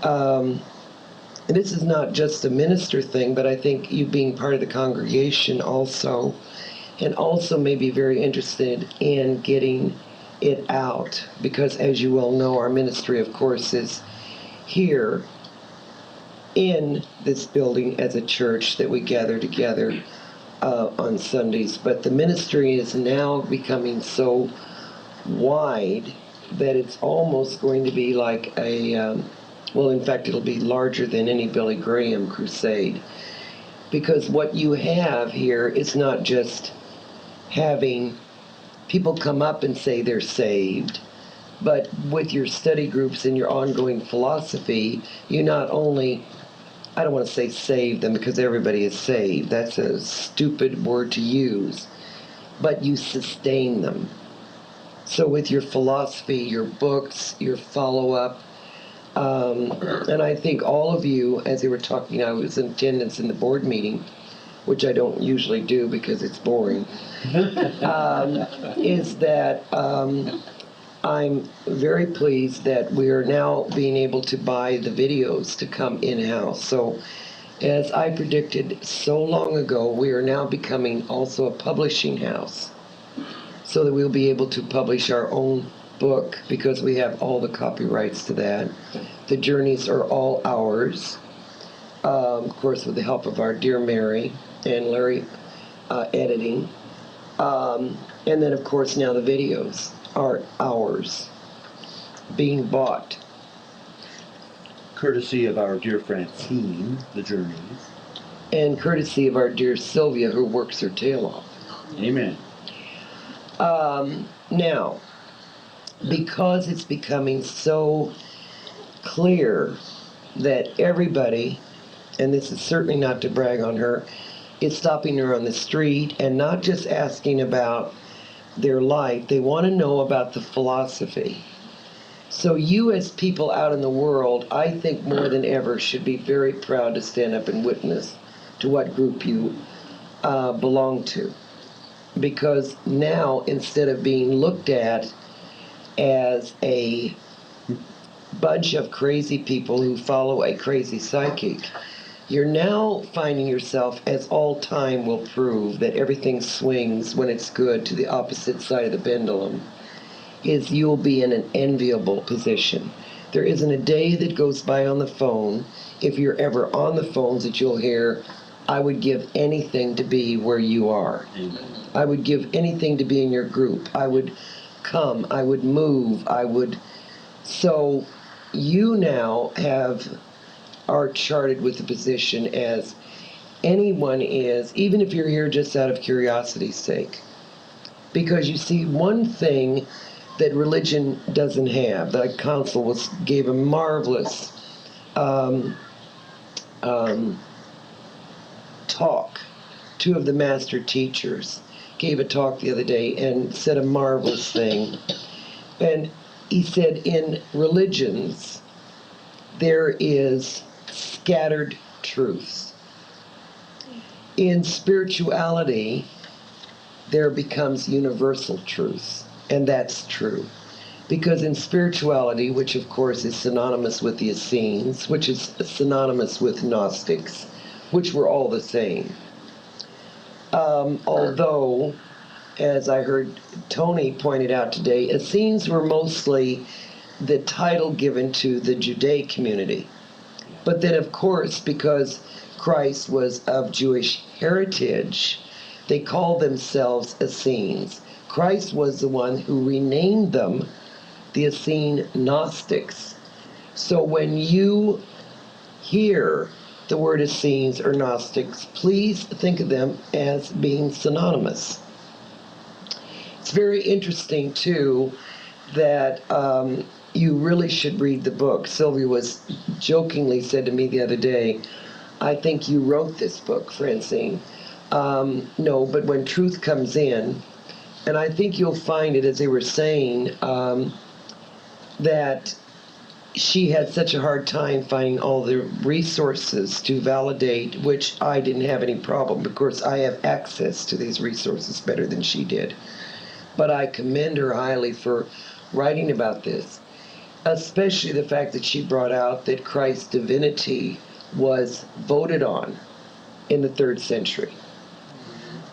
And this is not just a minister thing, but I think you being part of the congregation also, and also may be very interested in getting it out, because as you well know, our ministry, of course, is here in this building as a church that we gather together on Sundays. But the ministry is now becoming so wide that it's almost going to be like well, in fact, it'll be larger than any Billy Graham crusade. Because what you have here is not just having people come up and say they're saved, but with your study groups and your ongoing philosophy, you not only, I don't want to say save them because everybody is saved, that's a stupid word to use, but you sustain them. So with your philosophy, your books, your follow-up, and I think all of you, as they were talking, I was in attendance in the board meeting, which I don't usually do because it's boring, is that I'm very pleased that we are now being able to buy the videos to come in-house. So as I predicted so long ago, we are now becoming also a publishing house so that we'll be able to publish our own book because we have all the copyrights to that. The journeys are all ours, of course with the help of our dear Mary and Larry editing. And then of course now the videos are ours, being bought. Courtesy of our dear Francine, the journeys. And courtesy of our dear Sylvia, who works her tail off. Amen. Now, because it's becoming so clear that everybody, and this is certainly not to brag on her, is stopping her on the street and not just asking about their life, they want to know about the philosophy. So you as people out in the world, I think more than ever should be very proud to stand up and witness to what group you belong to. Because now, instead of being looked at as a bunch of crazy people who follow a crazy psychic, you're now finding yourself, as all time will prove, that everything swings when it's good to the opposite side of the pendulum, is you'll be in an enviable position. There isn't a day that goes by on the phone, if you're ever on the phones, that you'll hear, I would give anything to be where you are. Amen. I would give anything to be in your group. I would come, I would move, I would. So you now are charted with the position as anyone is, even if you're here just out of curiosity's sake. Because you see, one thing that religion doesn't have, the council gave a marvelous talk. Two of the master teachers gave a talk the other day and said a marvelous thing. And he said, in religions, there is scattered truths. In spirituality, there becomes universal truths, and that's true. Because in spirituality, which of course is synonymous with the Essenes, which is synonymous with Gnostics, which were all the same. Although, as I heard Tony pointed out today, Essenes were mostly the title given to the Judaic community. But then, of course, because Christ was of Jewish heritage, they called themselves Essenes. Christ was the one who renamed them the Essene Gnostics. So when you hear the word Essenes or Gnostics, please think of them as being synonymous. It's very interesting, too, that you really should read the book. Sylvia was jokingly said to me the other day, I think you wrote this book, Francine. No, but when truth comes in, and I think you'll find it, as they were saying, that she had such a hard time finding all the resources to validate, which I didn't have any problem. Of course, I have access to these resources better than she did. But I commend her highly for writing about this, especially the fact that she brought out that Christ's divinity was voted on in the 3rd century.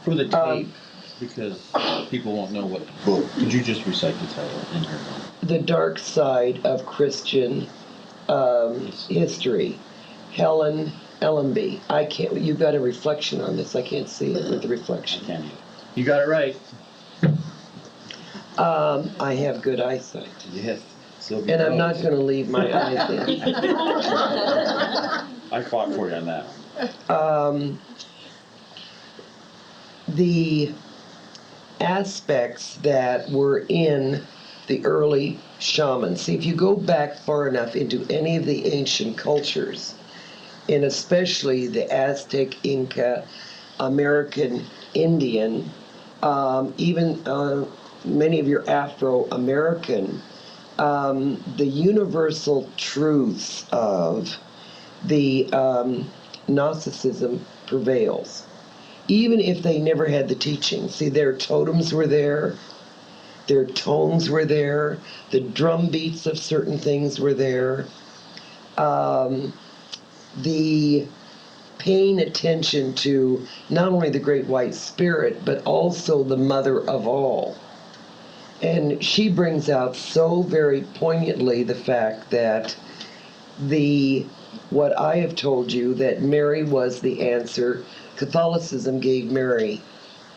For the tape, because people won't know what book. Could you just recite the title in her mind? The Dark Side of Christian History. Helen Ellenby. I can't. You got a reflection on this. I can't see it with the reflection. Can you? You got it right. I have good eyesight. Yes. Sylvia And I'm Browne. not going to leave my eyes in. I fought for you on that. The aspects that were in the early shamans. See, if you go back far enough into any of the ancient cultures, and especially the Aztec, Inca, American Indian, even many of your Afro-American, the universal truths of the Gnosticism prevails. Even if they never had the teaching. See, their totems were there, their tones were there, the drum beats of certain things were there. The paying attention to not only the Great White Spirit, but also the Mother of all. And she brings out so very poignantly the fact that what I have told you, that Mary was the answer. Catholicism gave Mary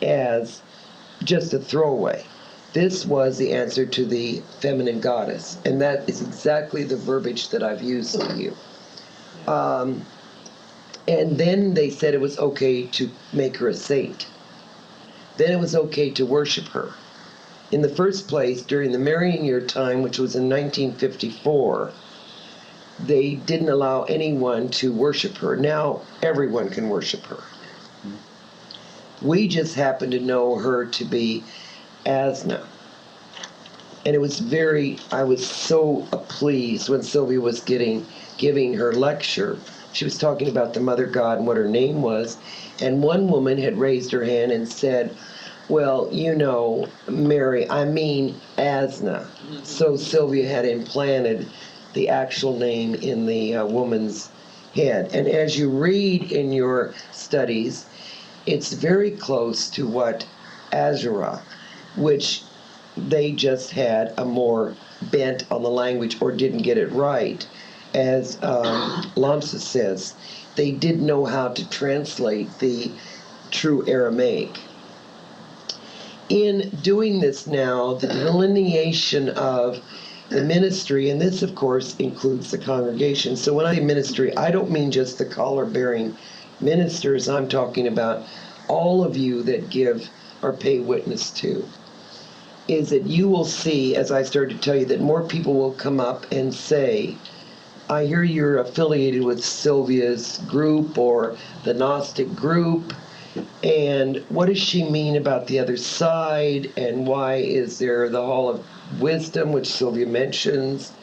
as just a throwaway. This was the answer to the feminine goddess, and that is exactly the verbiage that I've used to you. And then they said it was okay to make her a saint. Then it was okay to worship her. In the first place, during the Marian year time, which was in 1954, they didn't allow anyone to worship her. Now everyone can worship her. We just happen to know her to be Asna. And it was I was so pleased when Sylvia was giving her lecture. She was talking about the Mother God and what her name was. And one woman had raised her hand and said, well, you know, Mary, I mean Asna. So Sylvia had implanted the actual name in the woman's head. And as you read in your studies, it's very close to what Azura, which they just had a more bent on the language or didn't get it right. As Lamsa says, they didn't know how to translate the true Aramaic. In doing this now, the delineation of the ministry, and this of course includes the congregation. So when I say ministry, I don't mean just the collar-bearing ministers. I'm talking about all of you that give or pay witness to. Is that you will see, as I started to tell you, that more people will come up and say, I hear you're affiliated with Sylvia's group or the Gnostic group, and what does she mean about the other side, and why is there the Hall of Wisdom, which Sylvia mentions?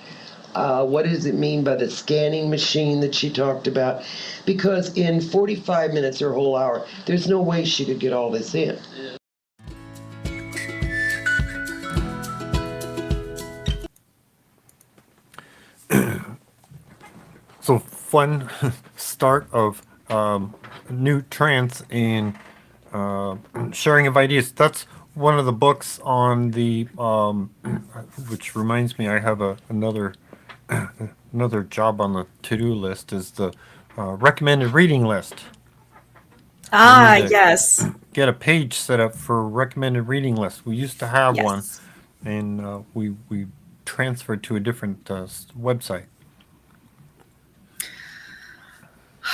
What does it mean by the scanning machine that she talked about? Because in 45 minutes or a whole hour, there's no way she could get all this in. So fun start of new trance and sharing of ideas. That's one of the books on the, which reminds me, I have another job on the to-do list is the recommended reading list. Ah, need to- yes. Get a page set up for recommended reading list. We used to have one, Yes. and we transferred to a different website.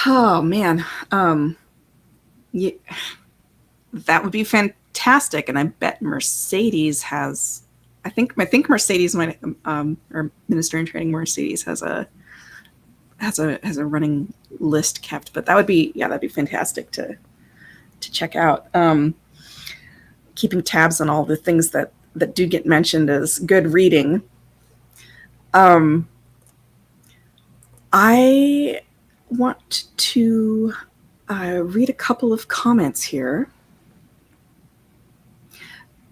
Oh man, that would be fantastic, and I bet Mercedes has. I think Mercedes might, or Minister in Training Mercedes has a has a running list kept, but that'd be fantastic to check out. Keeping tabs on all the things that do get mentioned as good reading. I want to read a couple of comments here.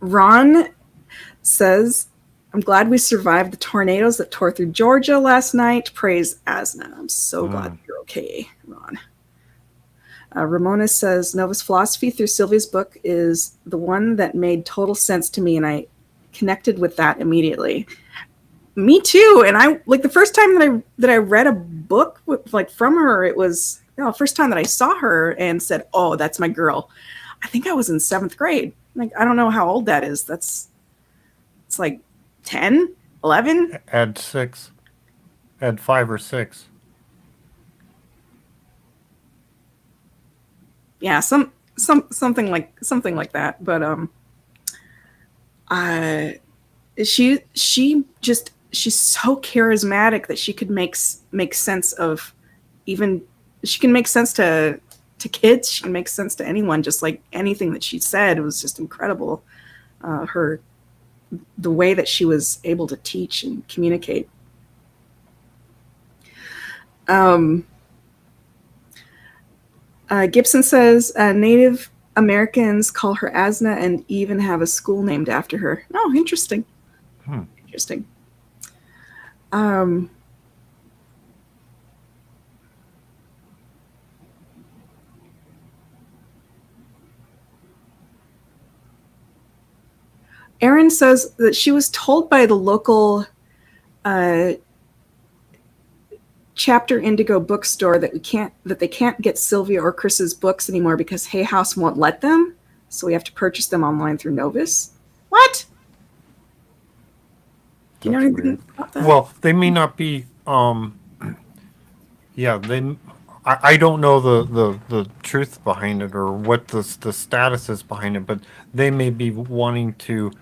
Ron says, I'm glad we survived the tornadoes that tore through Georgia last night. Praise Asna. I'm so glad you're okay, Ron. Ramona says, Novus philosophy through Sylvia's book is the one that made total sense to me, and I connected with that immediately. Me too. And I like the first time that I read a book from her, it was first time that I saw her and said, oh, that's my girl. I think I was in 7th grade. Like, I don't know how old that is. It's like 10, 11. Add 6. Add 5 or 6. Yeah, something like that. But she's so charismatic that she could make sense of she can make sense to kids. She can make sense to anyone. Just like anything that she said was just incredible. The way that she was able to teach and communicate. Gibson says Native Americans call her Asna and even have a school named after her. Oh, interesting. Interesting. Erin says that she was told by the local Chapter Indigo bookstore that they can't get Sylvia or Chris's books anymore because Hay House won't let them. So we have to purchase them online through Novus. What? Do you know anything about that? Well, they may not be. Yeah, I don't know the truth behind it or what the status is behind it, but they may be wanting to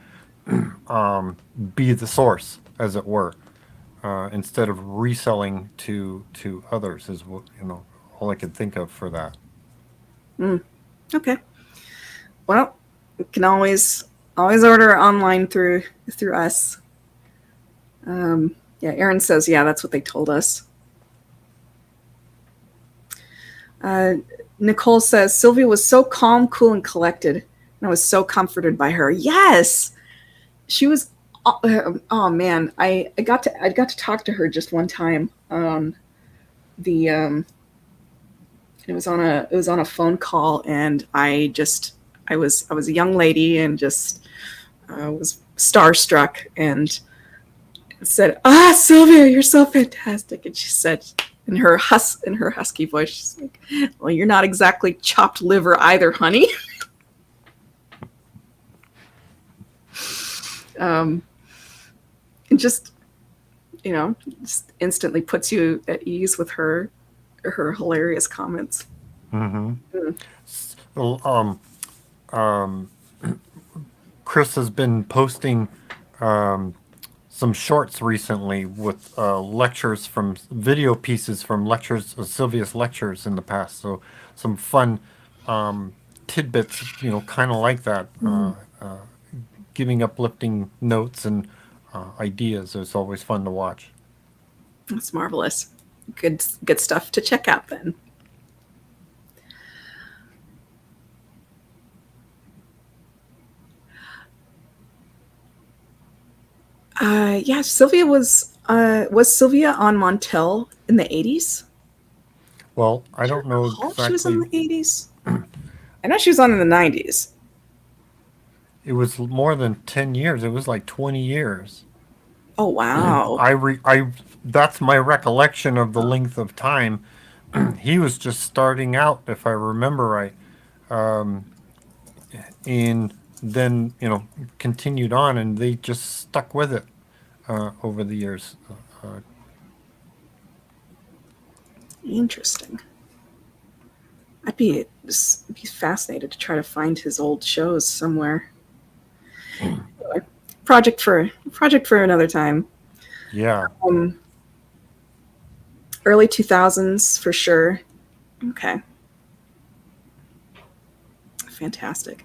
be the source, as it were, instead of reselling to others. Is what all I could think of for that. Okay. Well, you can always order online through us. Yeah, Erin says, yeah, that's what they told us. Nicole says, Sylvia was so calm, cool, and collected, and I was so comforted by her. Yes, she was. Oh man, I got to talk to her just one time. It was on a phone call, and I was a young lady and just was starstruck and said, Sylvia, you're so fantastic. And she said in her husky voice, she's like, well, you're not exactly chopped liver either, honey. And just instantly puts you at ease with her hilarious comments. Well, Chris has been posting some shorts recently with lectures from video pieces from lectures of Sylvia's lectures in the past. So some fun tidbits, kind of like that, giving uplifting notes and ideas. It's always fun to watch. That's marvelous. Good stuff to check out then. Yeah, Sylvia was Sylvia on Montel in the 80s? Well, I don't know exactly. She was in the 80s. I know she was on in the 90s. It was more than 10 years. It was like 20 years. Oh wow! That's my recollection of the length of time. He was just starting out, if I remember right, and then continued on, and they just stuck with it over the years. Interesting. I'd be fascinated to try to find his old shows somewhere. Project for another time. Yeah. Early 2000s for sure. Okay. Fantastic.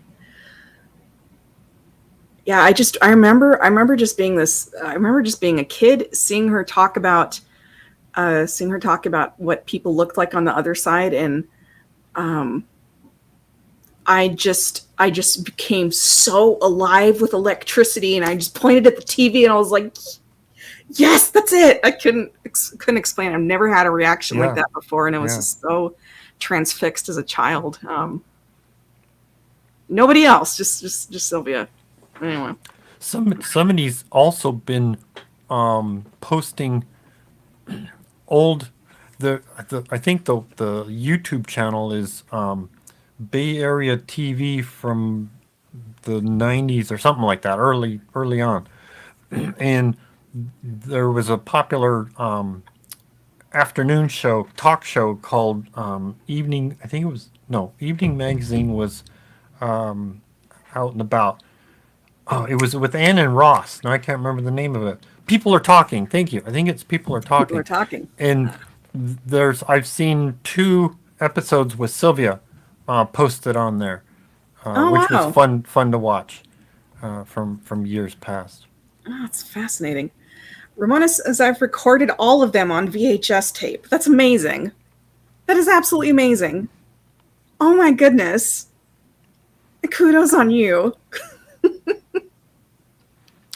Yeah, I remember just being a kid, seeing her talk about what people looked like on the other side, and um, I just became so alive with electricity, and I just pointed at the TV, and I was like, yes, that's it. I couldn't explain. I've never had a reaction like Yeah. that before, and it was Yeah. just so transfixed as a child. Nobody else, just Sylvia. Anyway. Somebody's also been posting old I think the YouTube channel is Bay Area TV from the 90s or something like that, early on. And there was a popular afternoon talk show called Evening, I think it was, no, Evening Magazine was out and about. Oh, it was with Ann and Ross. No, I can't remember the name of it. People Are Talking. Thank you. I think it's People Are Talking. People are talking. And I've seen 2 episodes with Sylvia posted on there, Oh, which wow. was fun to watch from years past. Oh, that's fascinating. Ramona says I've recorded all of them on VHS tape. That's amazing. That is absolutely amazing. Oh my goodness. Kudos on you.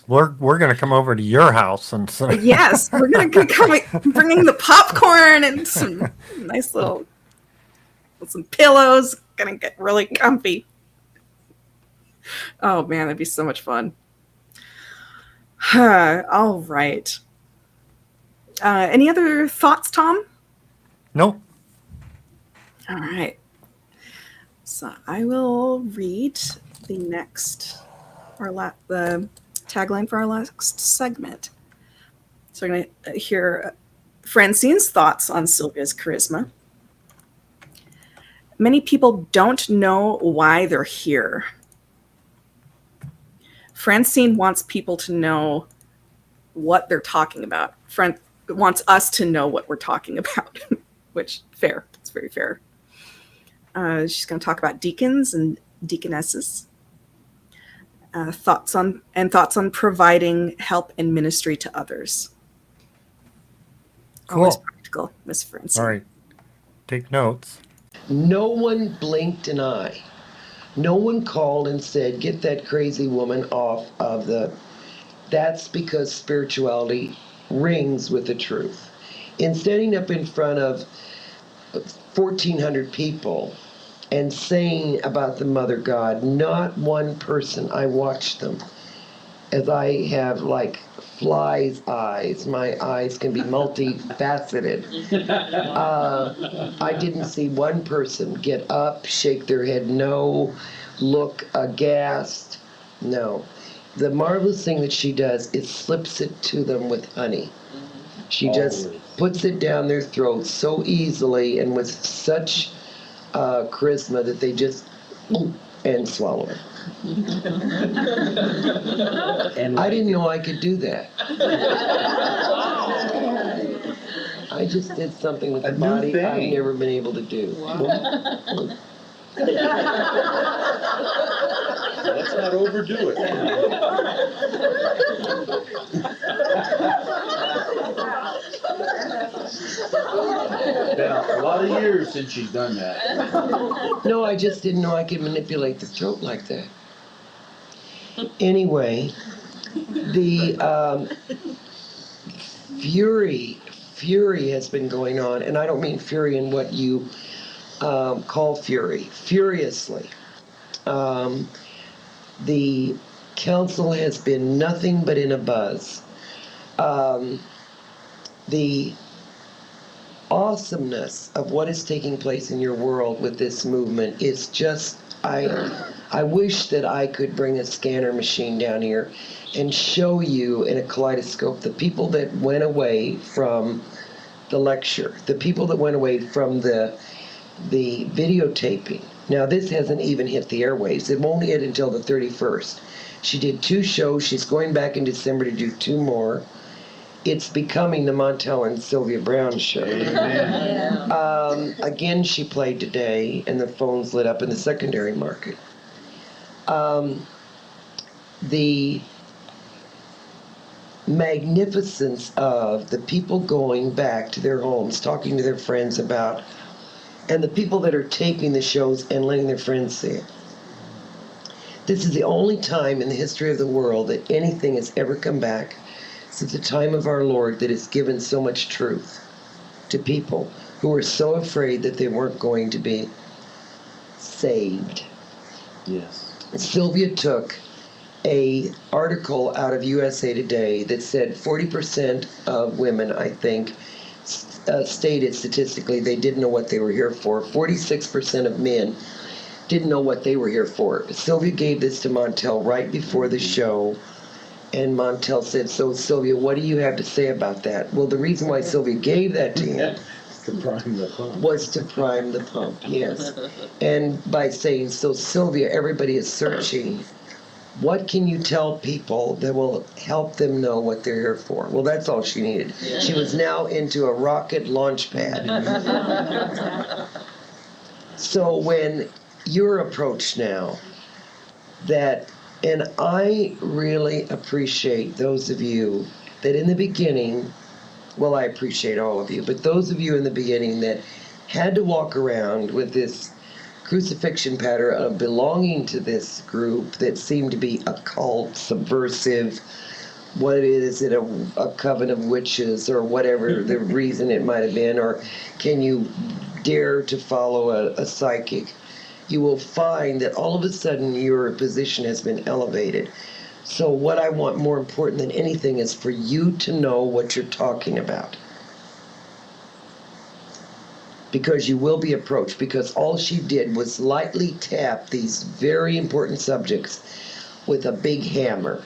We're gonna come over to your house and so Yes, we're gonna come bringing the popcorn and some nice little some pillows. Gonna get really comfy. Oh man, that'd be so much fun. All right. Any other thoughts, Tom? Nope. All right. So I will read the next, the tagline for our last segment. So we're going to hear Francine's thoughts on Sylvia's charisma. Many people don't know why they're here. Francine wants people to know what they're talking about. Wants us to know what we're talking about, which fair. It's very fair. She's going to talk about deacons and deaconesses. Thoughts on providing help and ministry to others. Cool. Always practical, Miss Francine. All right. Take notes. No one blinked an eye. No one called and said, get that crazy woman off of the... That's because spirituality rings with the truth. In standing up in front of 1,400 people and saying about the Mother God, not one person, I watched them, as I have like fly's eyes. My eyes can be multifaceted. I didn't see one person get up, shake their head no, look aghast, no. The marvelous thing that she does is slips it to them with honey. She just puts it down their throats so easily and with such charisma that they just and swallow it. And I didn't know I could do that. I just did something with the body I've never been able to do. Wow. Let's not overdo it. Now, a lot of years since she's done that. No, I just didn't know I could manipulate the throat like that. Anyway, the fury has been going on, and I don't mean fury in what you call fury, furiously. The council has been nothing but in a buzz. The awesomeness of what is taking place in your world with this movement is just, I wish that I could bring a scanner machine down here and show you in a kaleidoscope the people that went away from the lecture, the people that went away from the videotaping. Now this hasn't even hit the airwaves. It won't hit until the 31st. She did 2 shows. She's going back in December to do 2 more. it's becoming the Montel and Sylvia Browne show. Again, she played today, and the phones lit up in the secondary market. The magnificence of the people going back to their homes, talking to their friends about, and the people that are taping the shows and letting their friends see it. This is the only time in the history of the world that anything has ever come back since the time of our Lord that has given so much truth to people who were so afraid that they weren't going to be saved. Yes. Sylvia took a article out of USA Today that said 40% of women, I think, stated statistically they didn't know what they were here for. 46% of men didn't know what they were here for. Sylvia gave this to Montel right before the show, and Montel said, "So Sylvia, what do you have to say about that?" Well, the reason why Sylvia gave that to him To prime the pump. was to prime the pump, yes. And by saying, "So Sylvia, everybody is searching. What can you tell people that will help them know what they're here for?" Well, that's all she needed. She was now into a rocket launch pad. So when you're approached now, and I really appreciate those of you that in the beginning, well, I appreciate all of you, but those of you in the beginning that had to walk around with this crucifixion pattern of belonging to this group that seemed to be occult, subversive, what is it, a coven of witches, or whatever the reason it might have been, or can you dare to follow a psychic? You will find that all of a sudden your position has been elevated. So what I want more important than anything is for you to know what you're talking about. Because you will be approached, because all she did was lightly tap these very important subjects with a big hammer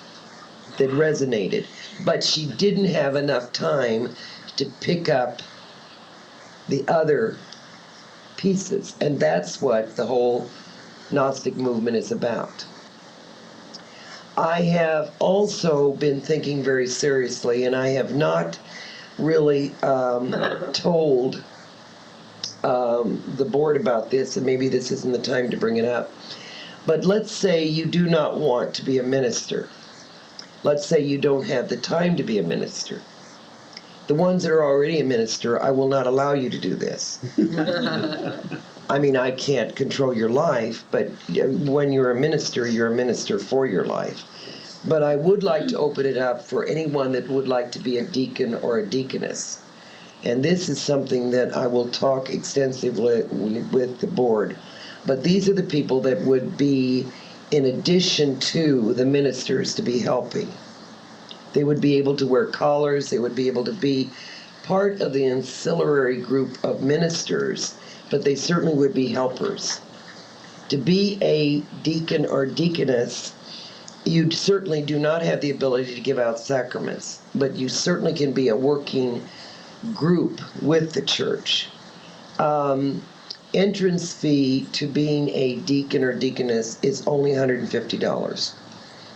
that resonated. But she didn't have enough time to pick up the other pieces. And that's what the whole Gnostic movement is about. I have also been thinking very seriously, and I have not really told the board about this, and maybe this isn't the time to bring it up. But let's say you do not want to be a minister. Let's say you don't have the time to be a minister. The ones that are already a minister, I will not allow you to do this. I mean, I can't control your life, but when you're a minister for your life. But I would like to open it up for anyone that would like to be a deacon or a deaconess. And this is something that I will talk extensively with the board. But these are the people that would be, in addition to the ministers, to be helping. They would be able to wear collars. They would be able to be part of the ancillary group of ministers, but they certainly would be helpers. To be a deacon or deaconess, you certainly do not have the ability to give out sacraments, but you certainly can be a working group with the church. Entrance fee to being a deacon or deaconess is only $150.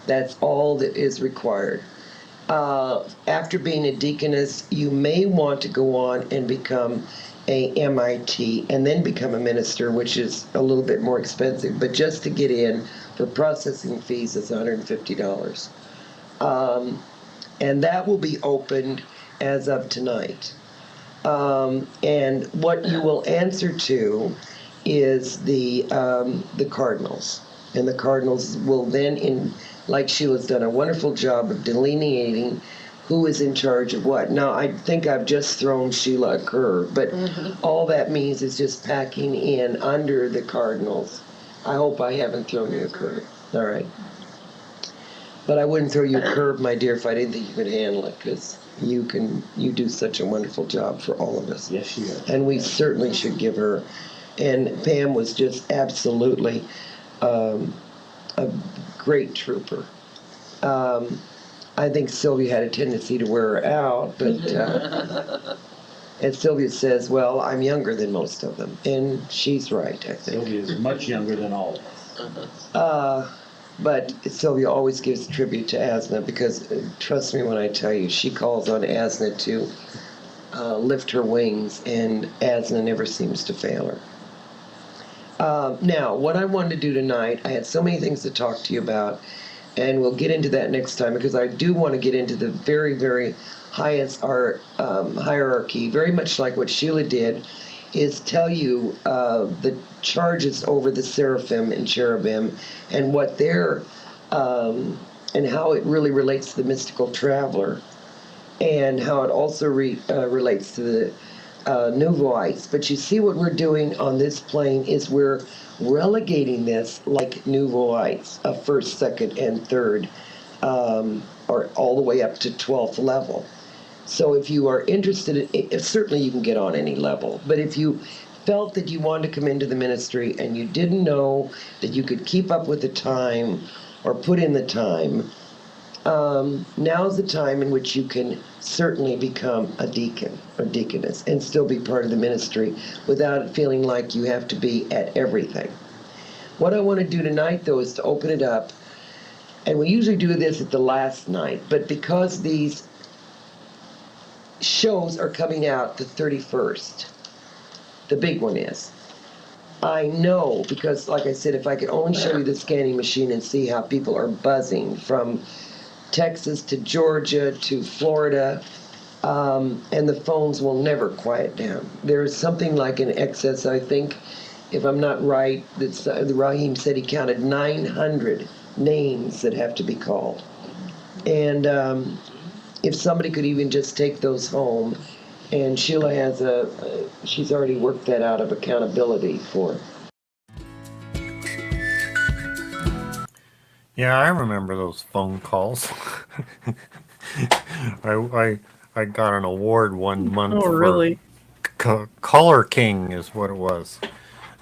That's all that is required. After being a deaconess, you may want to go on and become a MIT and then become a minister, which is a little bit more expensive, but just to get in for processing fees is $150. And that will be opened as of tonight. And what you will answer to is the cardinals. And the cardinals will then, like Sheila's done a wonderful job of delineating who is in charge of what. Now, I think I've just thrown Sheila a curve, but all that means is just packing in under the cardinals. I hope I haven't thrown you a curve. All right. But I wouldn't throw you a curve, my dear, if I didn't think you could handle it, because you do such a wonderful job for all of us. Yes, she does. And we certainly should give her. And Pam was just absolutely a great trooper. I think Sylvia had a tendency to wear her out, but and Sylvia says, well, I'm younger than most of them. And she's right, I think. Sylvia is much younger than all of us. But Sylvia always gives tribute to Asna because, trust me when I tell you, she calls on Asna to lift her wings, and Asna never seems to fail her. Now, what I wanted to do tonight, I had so many things to talk to you about, and we'll get into that next time because I do want to get into the very, very highest hierarchy, very much like what Sheila did, is tell you the charges over the seraphim and cherubim and what they're, and how it really relates to the mystical traveler, and how it also relates to the Nuvoites. But you see what we're doing on this plane is we're relegating this like Nuvoites, a first, second, and third, or all the way up to 12th level. So if you are interested in it, certainly you can get on any level. But if you felt that you wanted to come into the ministry and you didn't know that you could keep up with the time or put in the time, now's the time in which you can certainly become a deacon or deaconess and still be part of the ministry without feeling like you have to be at everything. What I want to do tonight, though, is to open it up. And we usually do this at the last night, but because these shows are coming out the 31st, the big one is, I know, because like I said, if I could only show you the scanning machine and see how people are buzzing from Texas to Georgia to Florida, and the phones will never quiet down. There's something like an excess, I think, if I'm not right, that's, Rahim said he counted 900 names that have to be called. And if somebody could even just take those home, and Sheila has she's already worked that out of accountability for. Yeah, I remember those phone calls. I got an award one month Oh, for really? Caller King is what it was.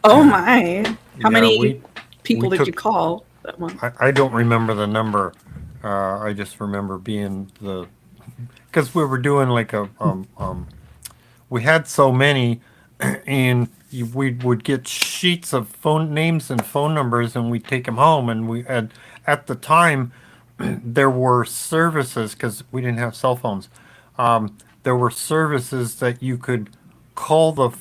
Oh my! How Yeah, many people we did you took. call that month? I don't remember the number. I just remember being because we were doing like we had so many, and we would get sheets of phone names and phone numbers, and we'd take them home, and we had at the time there were services because we didn't have cell phones. There were services that you could call the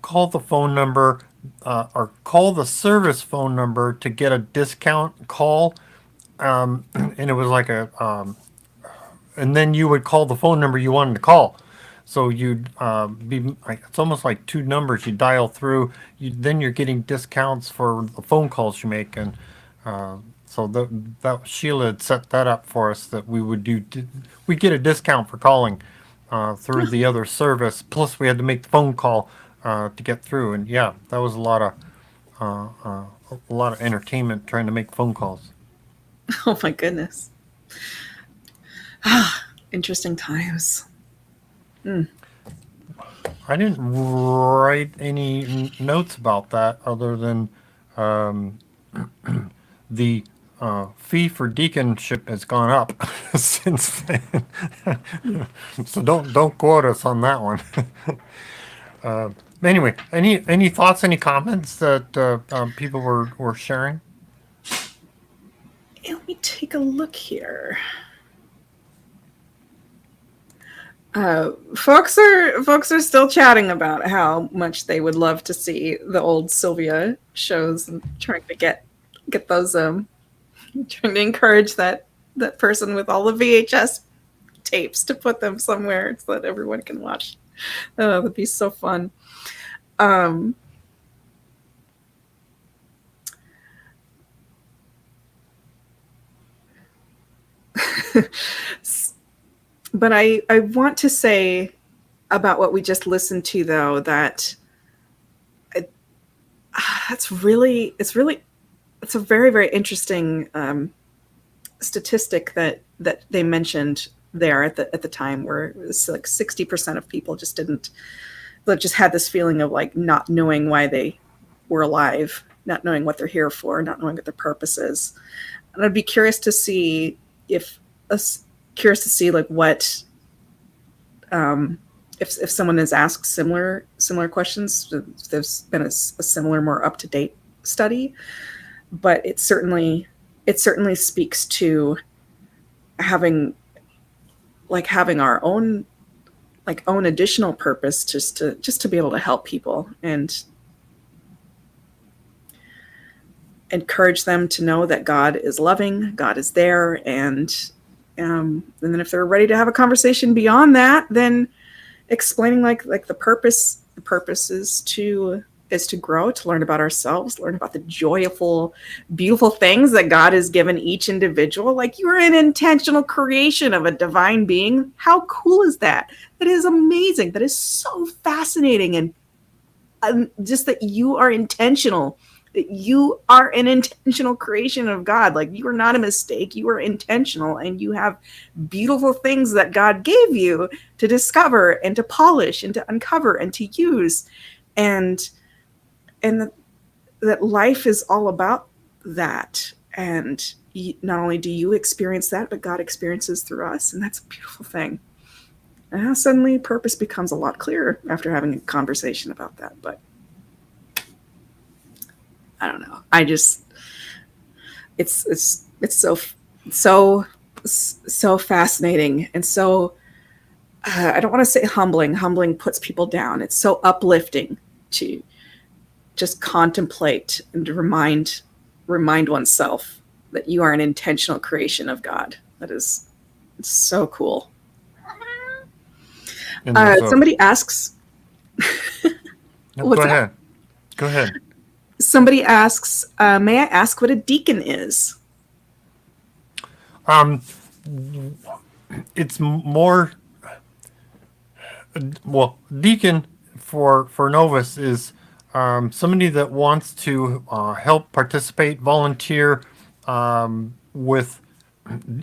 call the phone number or call the service phone number to get a discount call, and it was like and then you would call the phone number you wanted to call. So you'd be like, it's almost like two numbers you dial through. Then you're getting discounts for the phone calls you make, and so that Sheila had set that up for us that we would we get a discount for calling through the other service. Plus we had to make the phone call to get through, and yeah, that was a lot of entertainment trying to make phone calls. Oh my goodness! Interesting times. I didn't write any notes about that other than the fee for deaconship has gone up since then. So don't quote us on that one. Anyway, any thoughts, any comments that people were sharing? Let me take a look here. Folks are still chatting about how much they would love to see the old Sylvia shows and trying to get those trying to encourage that person with all the VHS tapes to put them somewhere so that everyone can watch. Oh, that'd be so fun. But I want to say about what we just listened to, though, that it's a very, very interesting statistic that they mentioned there at the time, where it was like 60% of people just had this feeling of like not knowing why they were alive, not knowing what they're here for, not knowing what their purpose is. And I'd be curious to see like what if someone has asked similar questions, if there's been a similar, more up-to-date study, but it certainly speaks to having our own additional purpose, just to be able to help people and encourage them to know that God is loving, God is there, and then if they're ready to have a conversation beyond that, then explaining like the purpose is to grow, to learn about ourselves, learn about the joyful, beautiful things that God has given each individual. Like, you are an intentional creation of a divine being. How cool is that? That is amazing. That is so fascinating. And just that you are intentional, that you are an intentional creation of God. Like, you are not a mistake. You are intentional, and you have beautiful things that God gave you to discover and to polish and to uncover and to use. And that life is all about that. And not only do you experience that, but God experiences through us. And that's a beautiful thing. And how suddenly purpose becomes a lot clearer after having a conversation about that. But I don't know. It's so fascinating. And so, I don't want to say humbling. Humbling puts people down. It's so uplifting to just contemplate and to remind oneself that you are an intentional creation of God. It's so cool. And there's Somebody asks. No, What's go that? ahead. Go ahead. Somebody asks, may I ask what a deacon is? It's more, well, deacon for Novus is somebody that wants to help participate, volunteer with.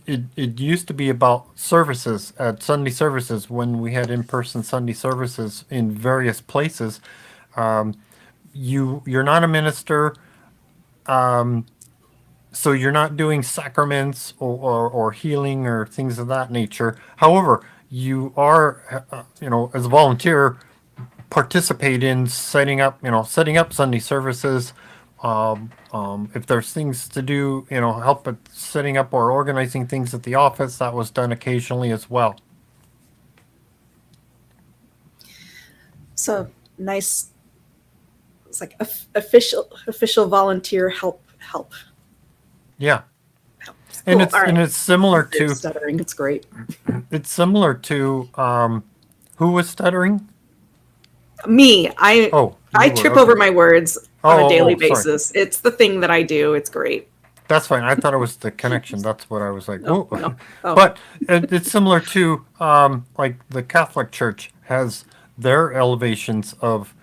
It used to be about services at Sunday services when we had in-person Sunday services in various places. You're not a minister, so you're not doing sacraments or healing or things of that nature. However, you are, as a volunteer, participate in setting up Sunday services. If there's things to do, help at setting up or organizing things at the office, that was done occasionally as well. So nice. It's like official volunteer help. Yeah, Cool. and it's All right. and it's similar to Stuttering. It's great. Who was stuttering? Me, Oh, I you were, trip okay. over my words on a daily Sorry. basis. It's the thing that I do. It's great. That's fine. I thought it was the connection. That's what I was like. No, Whoa. no. Oh. But it's similar to like the Catholic Church has their elevations of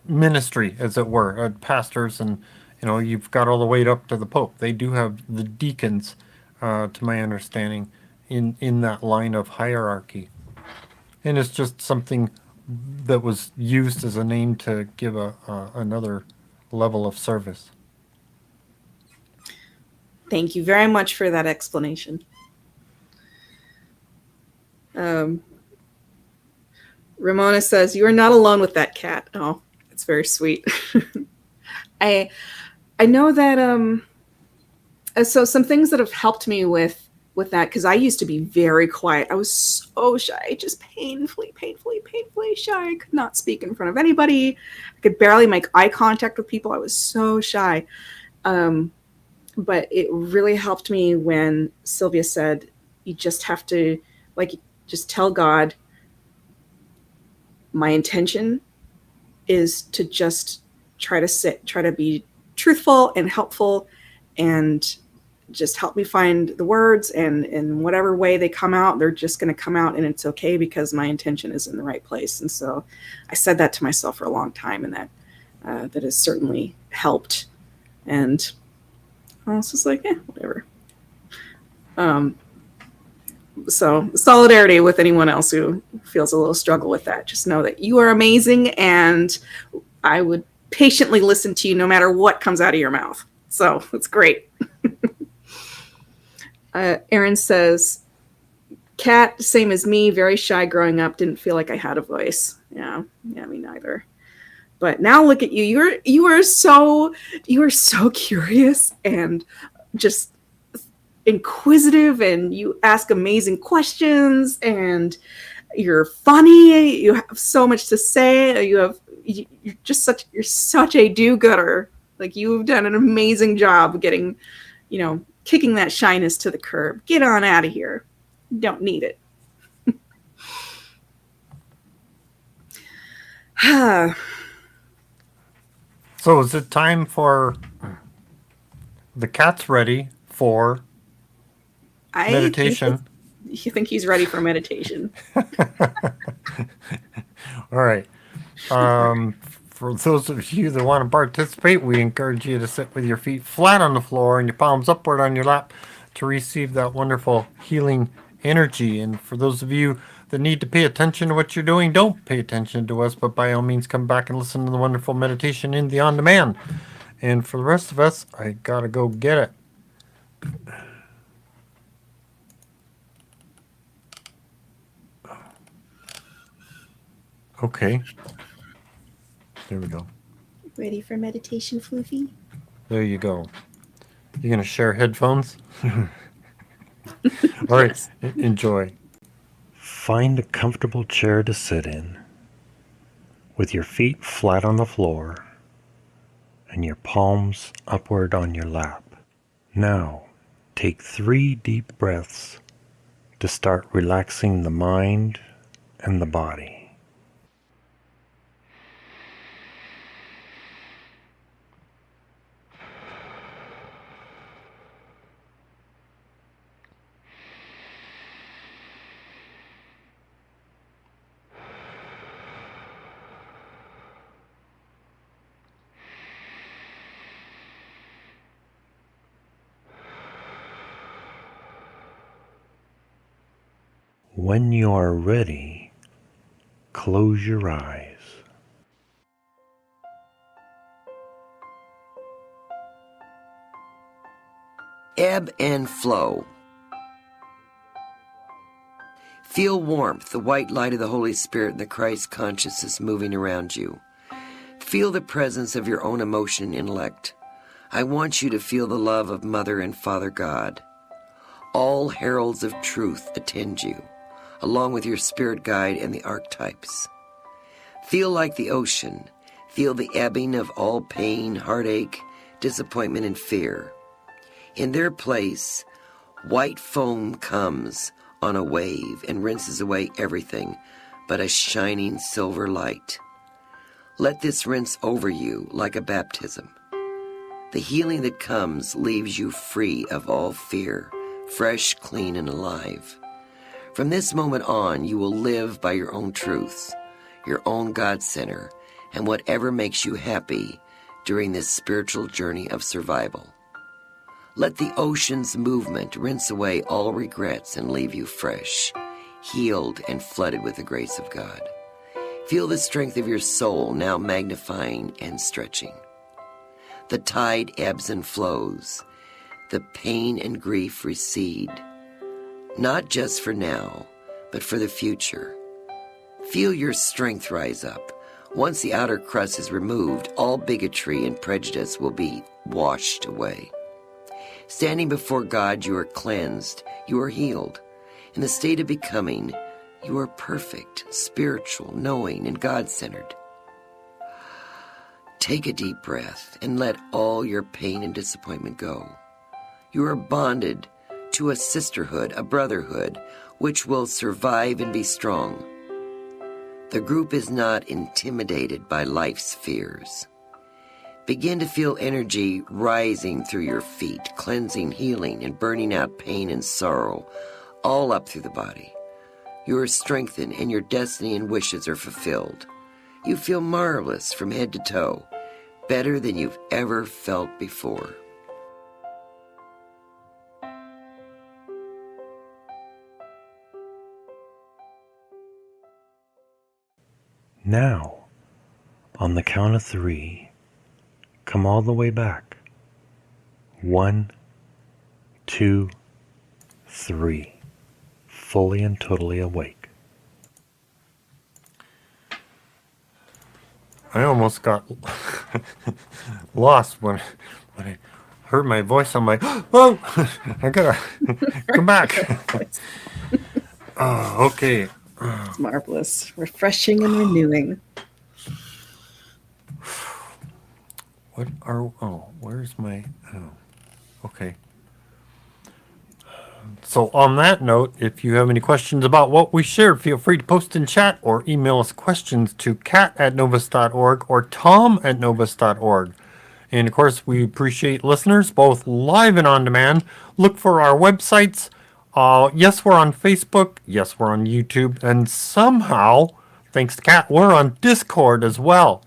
ministry, as it were, pastors, and you've got all the way up to the Pope. They do have the deacons, to my understanding, in that line of hierarchy, and it's just something that was used as a name to give another level of service. Thank you very much for that explanation. Ramona says, "You are not alone with that cat." Oh, it's very sweet. I know that so some things that have helped me with that, because I used to be very quiet. I was so shy, just painfully shy. I could not speak in front of anybody. I could barely make eye contact with people. I was so shy. But it really helped me when Sylvia said, you just have to, just tell God, my intention is to just try to be truthful and helpful, and just help me find the words, and in whatever way they come out, they're just going to come out, and it's okay because my intention is in the right place. And so I said that to myself for a long time, and that has certainly helped. And I was just like, whatever. So solidarity with anyone else who feels a little struggle with that. Just know that you are amazing, and I would patiently listen to you no matter what comes out of your mouth. So it's great. Erin says, "Cat, same as me, very shy growing up, didn't feel like I had a voice." Yeah, me neither. But now look at you. You are so curious and just inquisitive, and you ask amazing questions, and you're funny. You have so much to say. You're such a do-gooder. Like, you've done an amazing job getting, kicking that shyness to the curb. Get on out of here. You don't need it. So is it time for the cat's ready for meditation? You think he's ready for meditation? All right. For those of you that want to participate, we encourage you to sit with your feet flat on the floor and your palms upward on your lap to receive that wonderful healing energy. And for those of you that need to pay attention to what you're doing, don't pay attention to us, but by all means come back and listen to the wonderful meditation in the on-demand. And for the rest of us, I gotta go get it. Okay. There we go. Ready for meditation, Floofy? There you go. You're going to share headphones? All right. Yes. Enjoy. Find a comfortable chair to sit in with your feet flat on the floor and your palms upward on your lap. Now, take 3 deep breaths to start relaxing the mind and the body. When you are ready, close your eyes. Ebb and flow. Feel warmth, the white light of the Holy Spirit and the Christ consciousness moving around you. Feel the presence of your own emotion and intellect. I want you to feel the love of Mother and Father God. All heralds of truth attend you, along with your spirit guide and the archetypes. Feel like the ocean. Feel the ebbing of all pain, heartache, disappointment, and fear. In their place, white foam comes on a wave and rinses away everything but a shining silver light. Let this rinse over you like a baptism. The healing that comes leaves you free of all fear, fresh, clean, and alive. From this moment on, you will live by your own truths, your own God center, and whatever makes you happy during this spiritual journey of survival. Let the ocean's movement rinse away all regrets and leave you fresh, healed, and flooded with the grace of God. Feel the strength of your soul now magnifying and stretching. The tide ebbs and flows. The pain and grief recede, not just for now, but for the future. Feel your strength rise up. Once the outer crust is removed, all bigotry and prejudice will be washed away. Standing before God, you are cleansed, you are healed. In the state of becoming, you are perfect, spiritual, knowing, and God-centered. Take a deep breath and let all your pain and disappointment go. You are bonded to a sisterhood, a brotherhood, which will survive and be strong. The group is not intimidated by life's fears. Begin to feel energy rising through your feet, cleansing, healing, and burning out pain and sorrow, all up through the body. You are strengthened and your destiny and wishes are fulfilled. You feel marvelous from head to toe, better than you've ever felt before. Now, on the count of 3, come all the way back. 1, 2, 3. Fully and totally awake. I almost got lost when I heard my voice. I'm like, whoa, I gotta come back. Okay. It's marvelous, refreshing, and renewing. Where's my, okay. So on that note, if you have any questions about what we shared, feel free to post in chat or email us questions to cat@novus.org or tom@novus.org. And of course, we appreciate listeners both live and on demand. Look for our websites. Yes, we're on Facebook. Yes, we're on YouTube. And somehow, thanks to Cat, we're on Discord as well.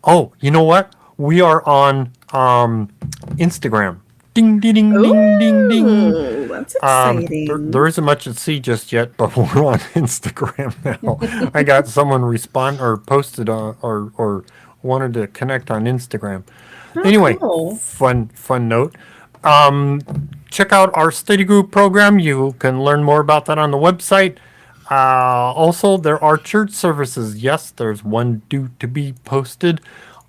Oh, you know what? We are on Instagram. Ding, ding, ding, ding, ding, ding. Ooh, that's exciting. There isn't much at sea just yet, but we're on Instagram now. I got someone respond or posted or wanted to connect on Instagram. Oh, Anyway, cool. fun note. Check out our study group program. You can learn more about that on the website. Also, there are church services. Yes, there's one due to be posted.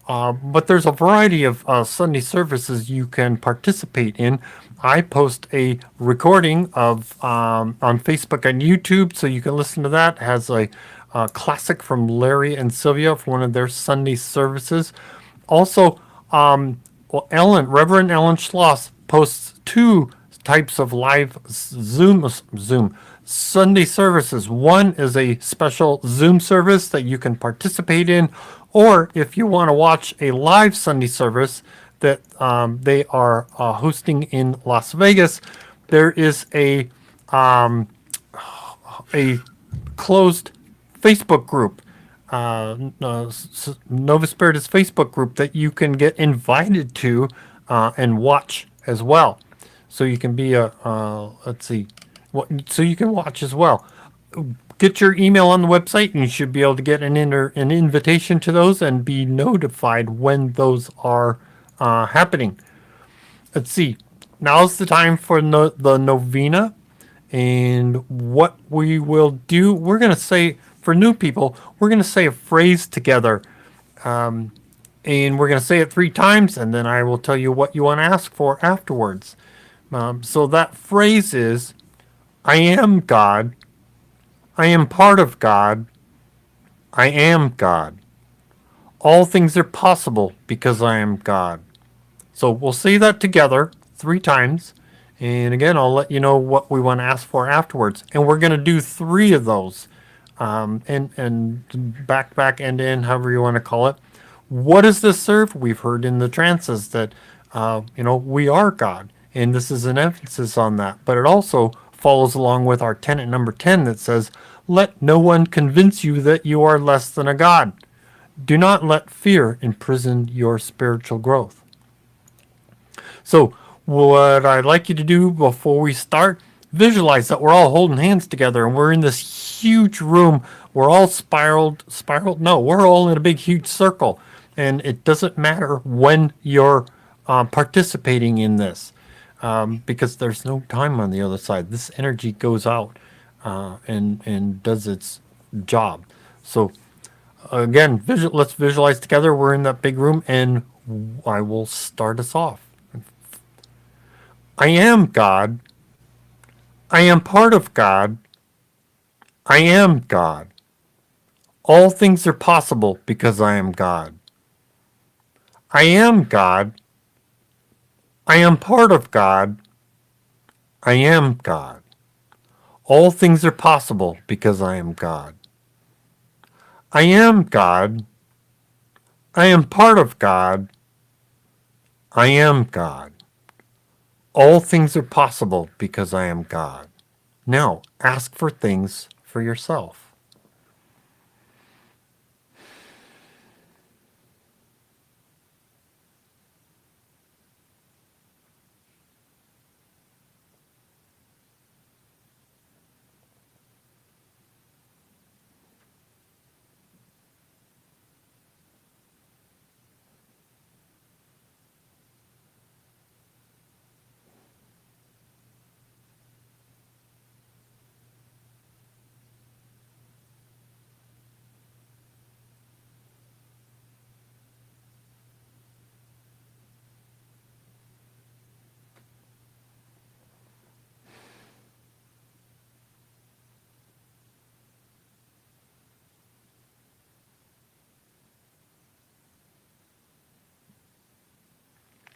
But there's a variety of Sunday services you can participate in. I post a recording of on Facebook and YouTube, so you can listen to that. It has a classic from Larry and Sylvia for one of their Sunday services. Also, Reverend Ellen Schloss posts two types of live Zoom Sunday services. One is a special Zoom service that you can participate in, or if you want to watch a live Sunday service that they are hosting in Las Vegas, there is a closed Facebook group, Novus Spiritus Facebook group that you can get invited to and watch as well. So you can be so you can watch as well. Get your email on the website, and you should be able to get an invitation to those and be notified when those are happening. Let's see. Now's the time for the novena. And what we will do, we're going to say, for new people, we're going to say a phrase together. And we're going to say it 3 times, and then I will tell you what you want to ask for afterwards. So that phrase is, I am God. I am part of God. I am God. All things are possible because I am God. So we'll say that together 3 times. And again, I'll let you know what we want to ask for afterwards. And we're going to do 3 of those. And back, end, in, however you want to call it. What does this serve? We've heard in the trances that, we are God. And this is an emphasis on that. But it also follows along with our tenet number 10 that says, let no one convince you that you are less than a God. Do not let fear imprison your spiritual growth. So what I'd like you to do before we start, visualize that we're all holding hands together and we're in this huge room. We're all spiraled. No, we're all in a big, huge circle. And it doesn't matter when you're participating in this because there's no time on the other side. This energy goes out and does its job. So again, let's visualize together. We're in that big room and I will start us off. I am God. I am part of God. I am God. All things are possible because I am God. I am God. I am part of God. I am God. All things are possible because I am God. I am God. I am part of God. I am God. All things are possible because I am God. Now, ask for things for yourself.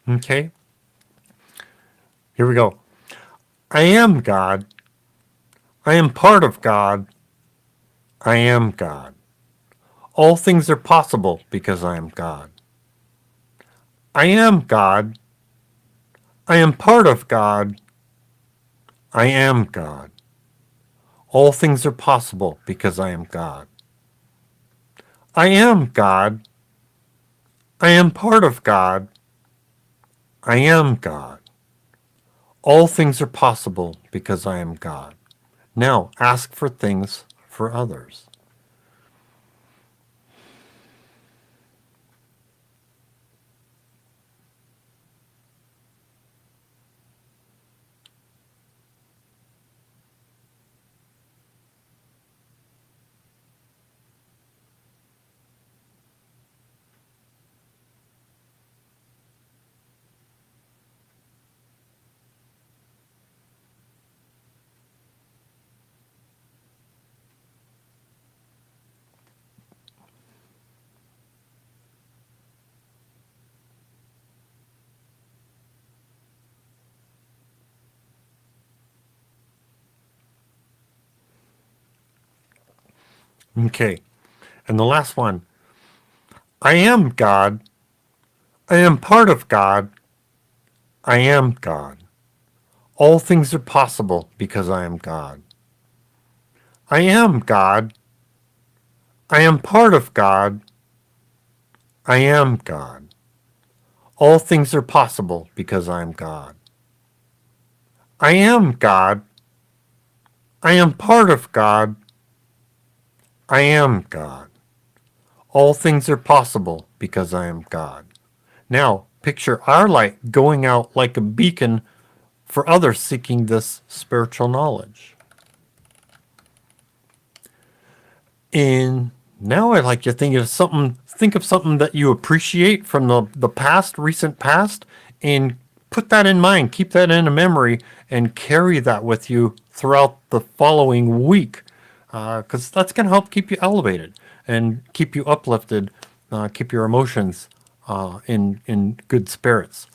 Okay? Here we go. I am God. I am part of God. I am God. All things are possible because I am God. I am God. I am part of God. I am God. All things are possible because I am God. I am God. I am part of God. I am God. All things are possible because I am God. Now ask for things for others. Okay. And the last one. I am God. I am part of God. I am God. All things are possible because I am God. I am God. I am part of God. I am God. All things are possible because I am God. I am God. I am part of God. I am God. All things are possible because I am God. Now, picture our light going out like a beacon for others seeking this spiritual knowledge. And now I'd like you to think of something that you appreciate from the past, recent past, and put that in mind, keep that in a memory, and carry that with you throughout the following week. Because that's going to help keep you elevated and keep you uplifted, keep your emotions in good spirits.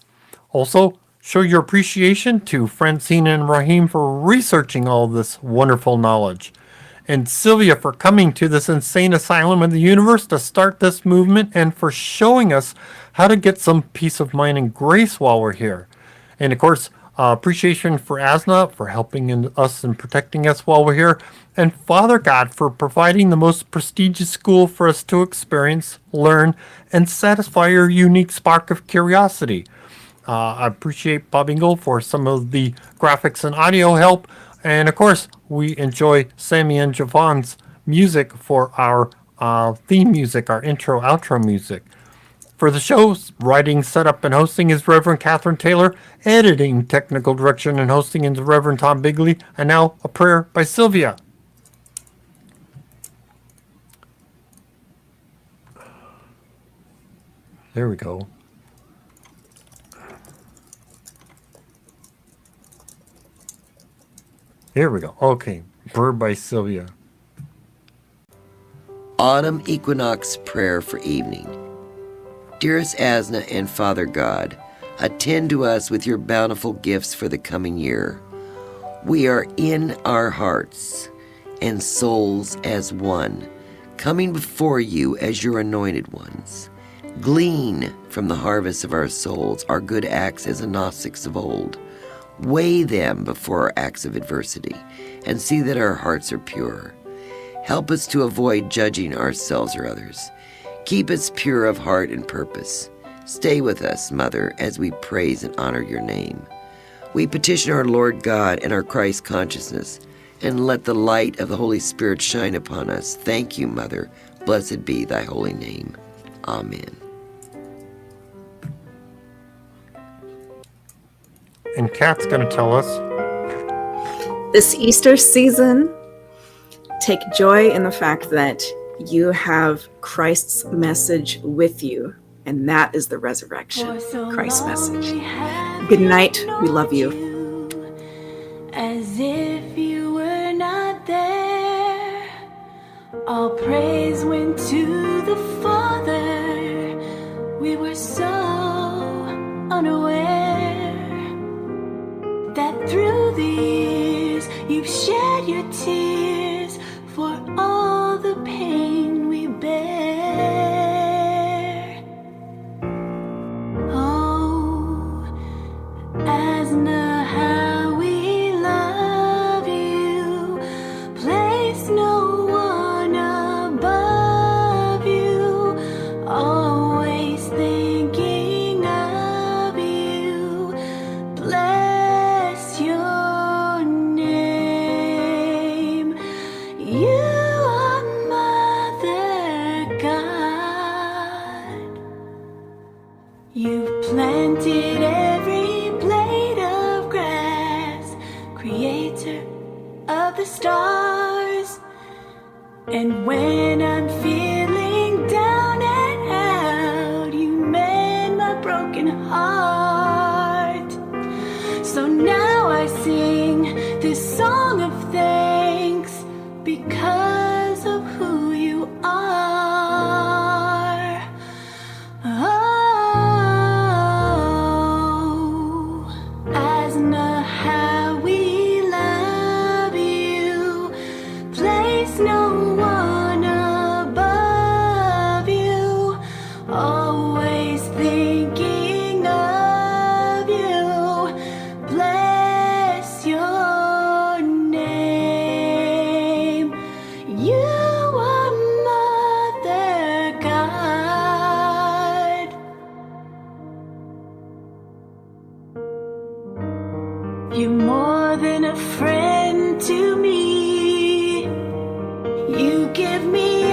Also, show your appreciation to Francine and Raheem for researching all this wonderful knowledge, and Sylvia for coming to this insane asylum in the universe to start this movement, and for showing us how to get some peace of mind and grace while we're here. And of course, appreciation for Asna for helping us and protecting us while we're here, and Father God for providing the most prestigious school for us to experience, learn, and satisfy our unique spark of curiosity. I appreciate Bob Ingle for some of the graphics and audio help. And of course, we enjoy Sammy and Javon's music for our theme music, our intro, outro music. For the show's writing, setup, and hosting is Reverend Catherine Taylor. Editing, technical direction, and hosting is Reverend Tom Bigley. And now a prayer by Sylvia. There we go. Here we go. Okay. Prayer by Sylvia. Autumn Equinox Prayer for Evening. Dearest Asna and Father God, attend to us with your bountiful gifts for the coming year. We are in our hearts and souls as one, coming before you as your anointed ones. Glean from the harvest of our souls our good acts as the Gnostics of old. Weigh them before our acts of adversity and see that our hearts are pure. Help us to avoid judging ourselves or others. Keep us pure of heart and purpose. Stay with us, Mother, as we praise and honor your name. We petition our Lord God and our Christ consciousness, and let the light of the Holy Spirit shine upon us. Thank you, Mother. Blessed be thy holy name. Amen. And Kat's going to tell us. This Easter season, take joy in the fact that you have Christ's message with you, and that is the resurrection, Christ's message. Good night. We love you. As if you were not there, all praise went to the Father. We were so unaware. And when I'm feeling down and out, you mend my broken heart. So now I sing this song of thanks because of who you are. Oh, Asna, how we love you. Place no one above you. Always thinking of you. Bless your name. You are Mother God. You're more than a friend to me. You give me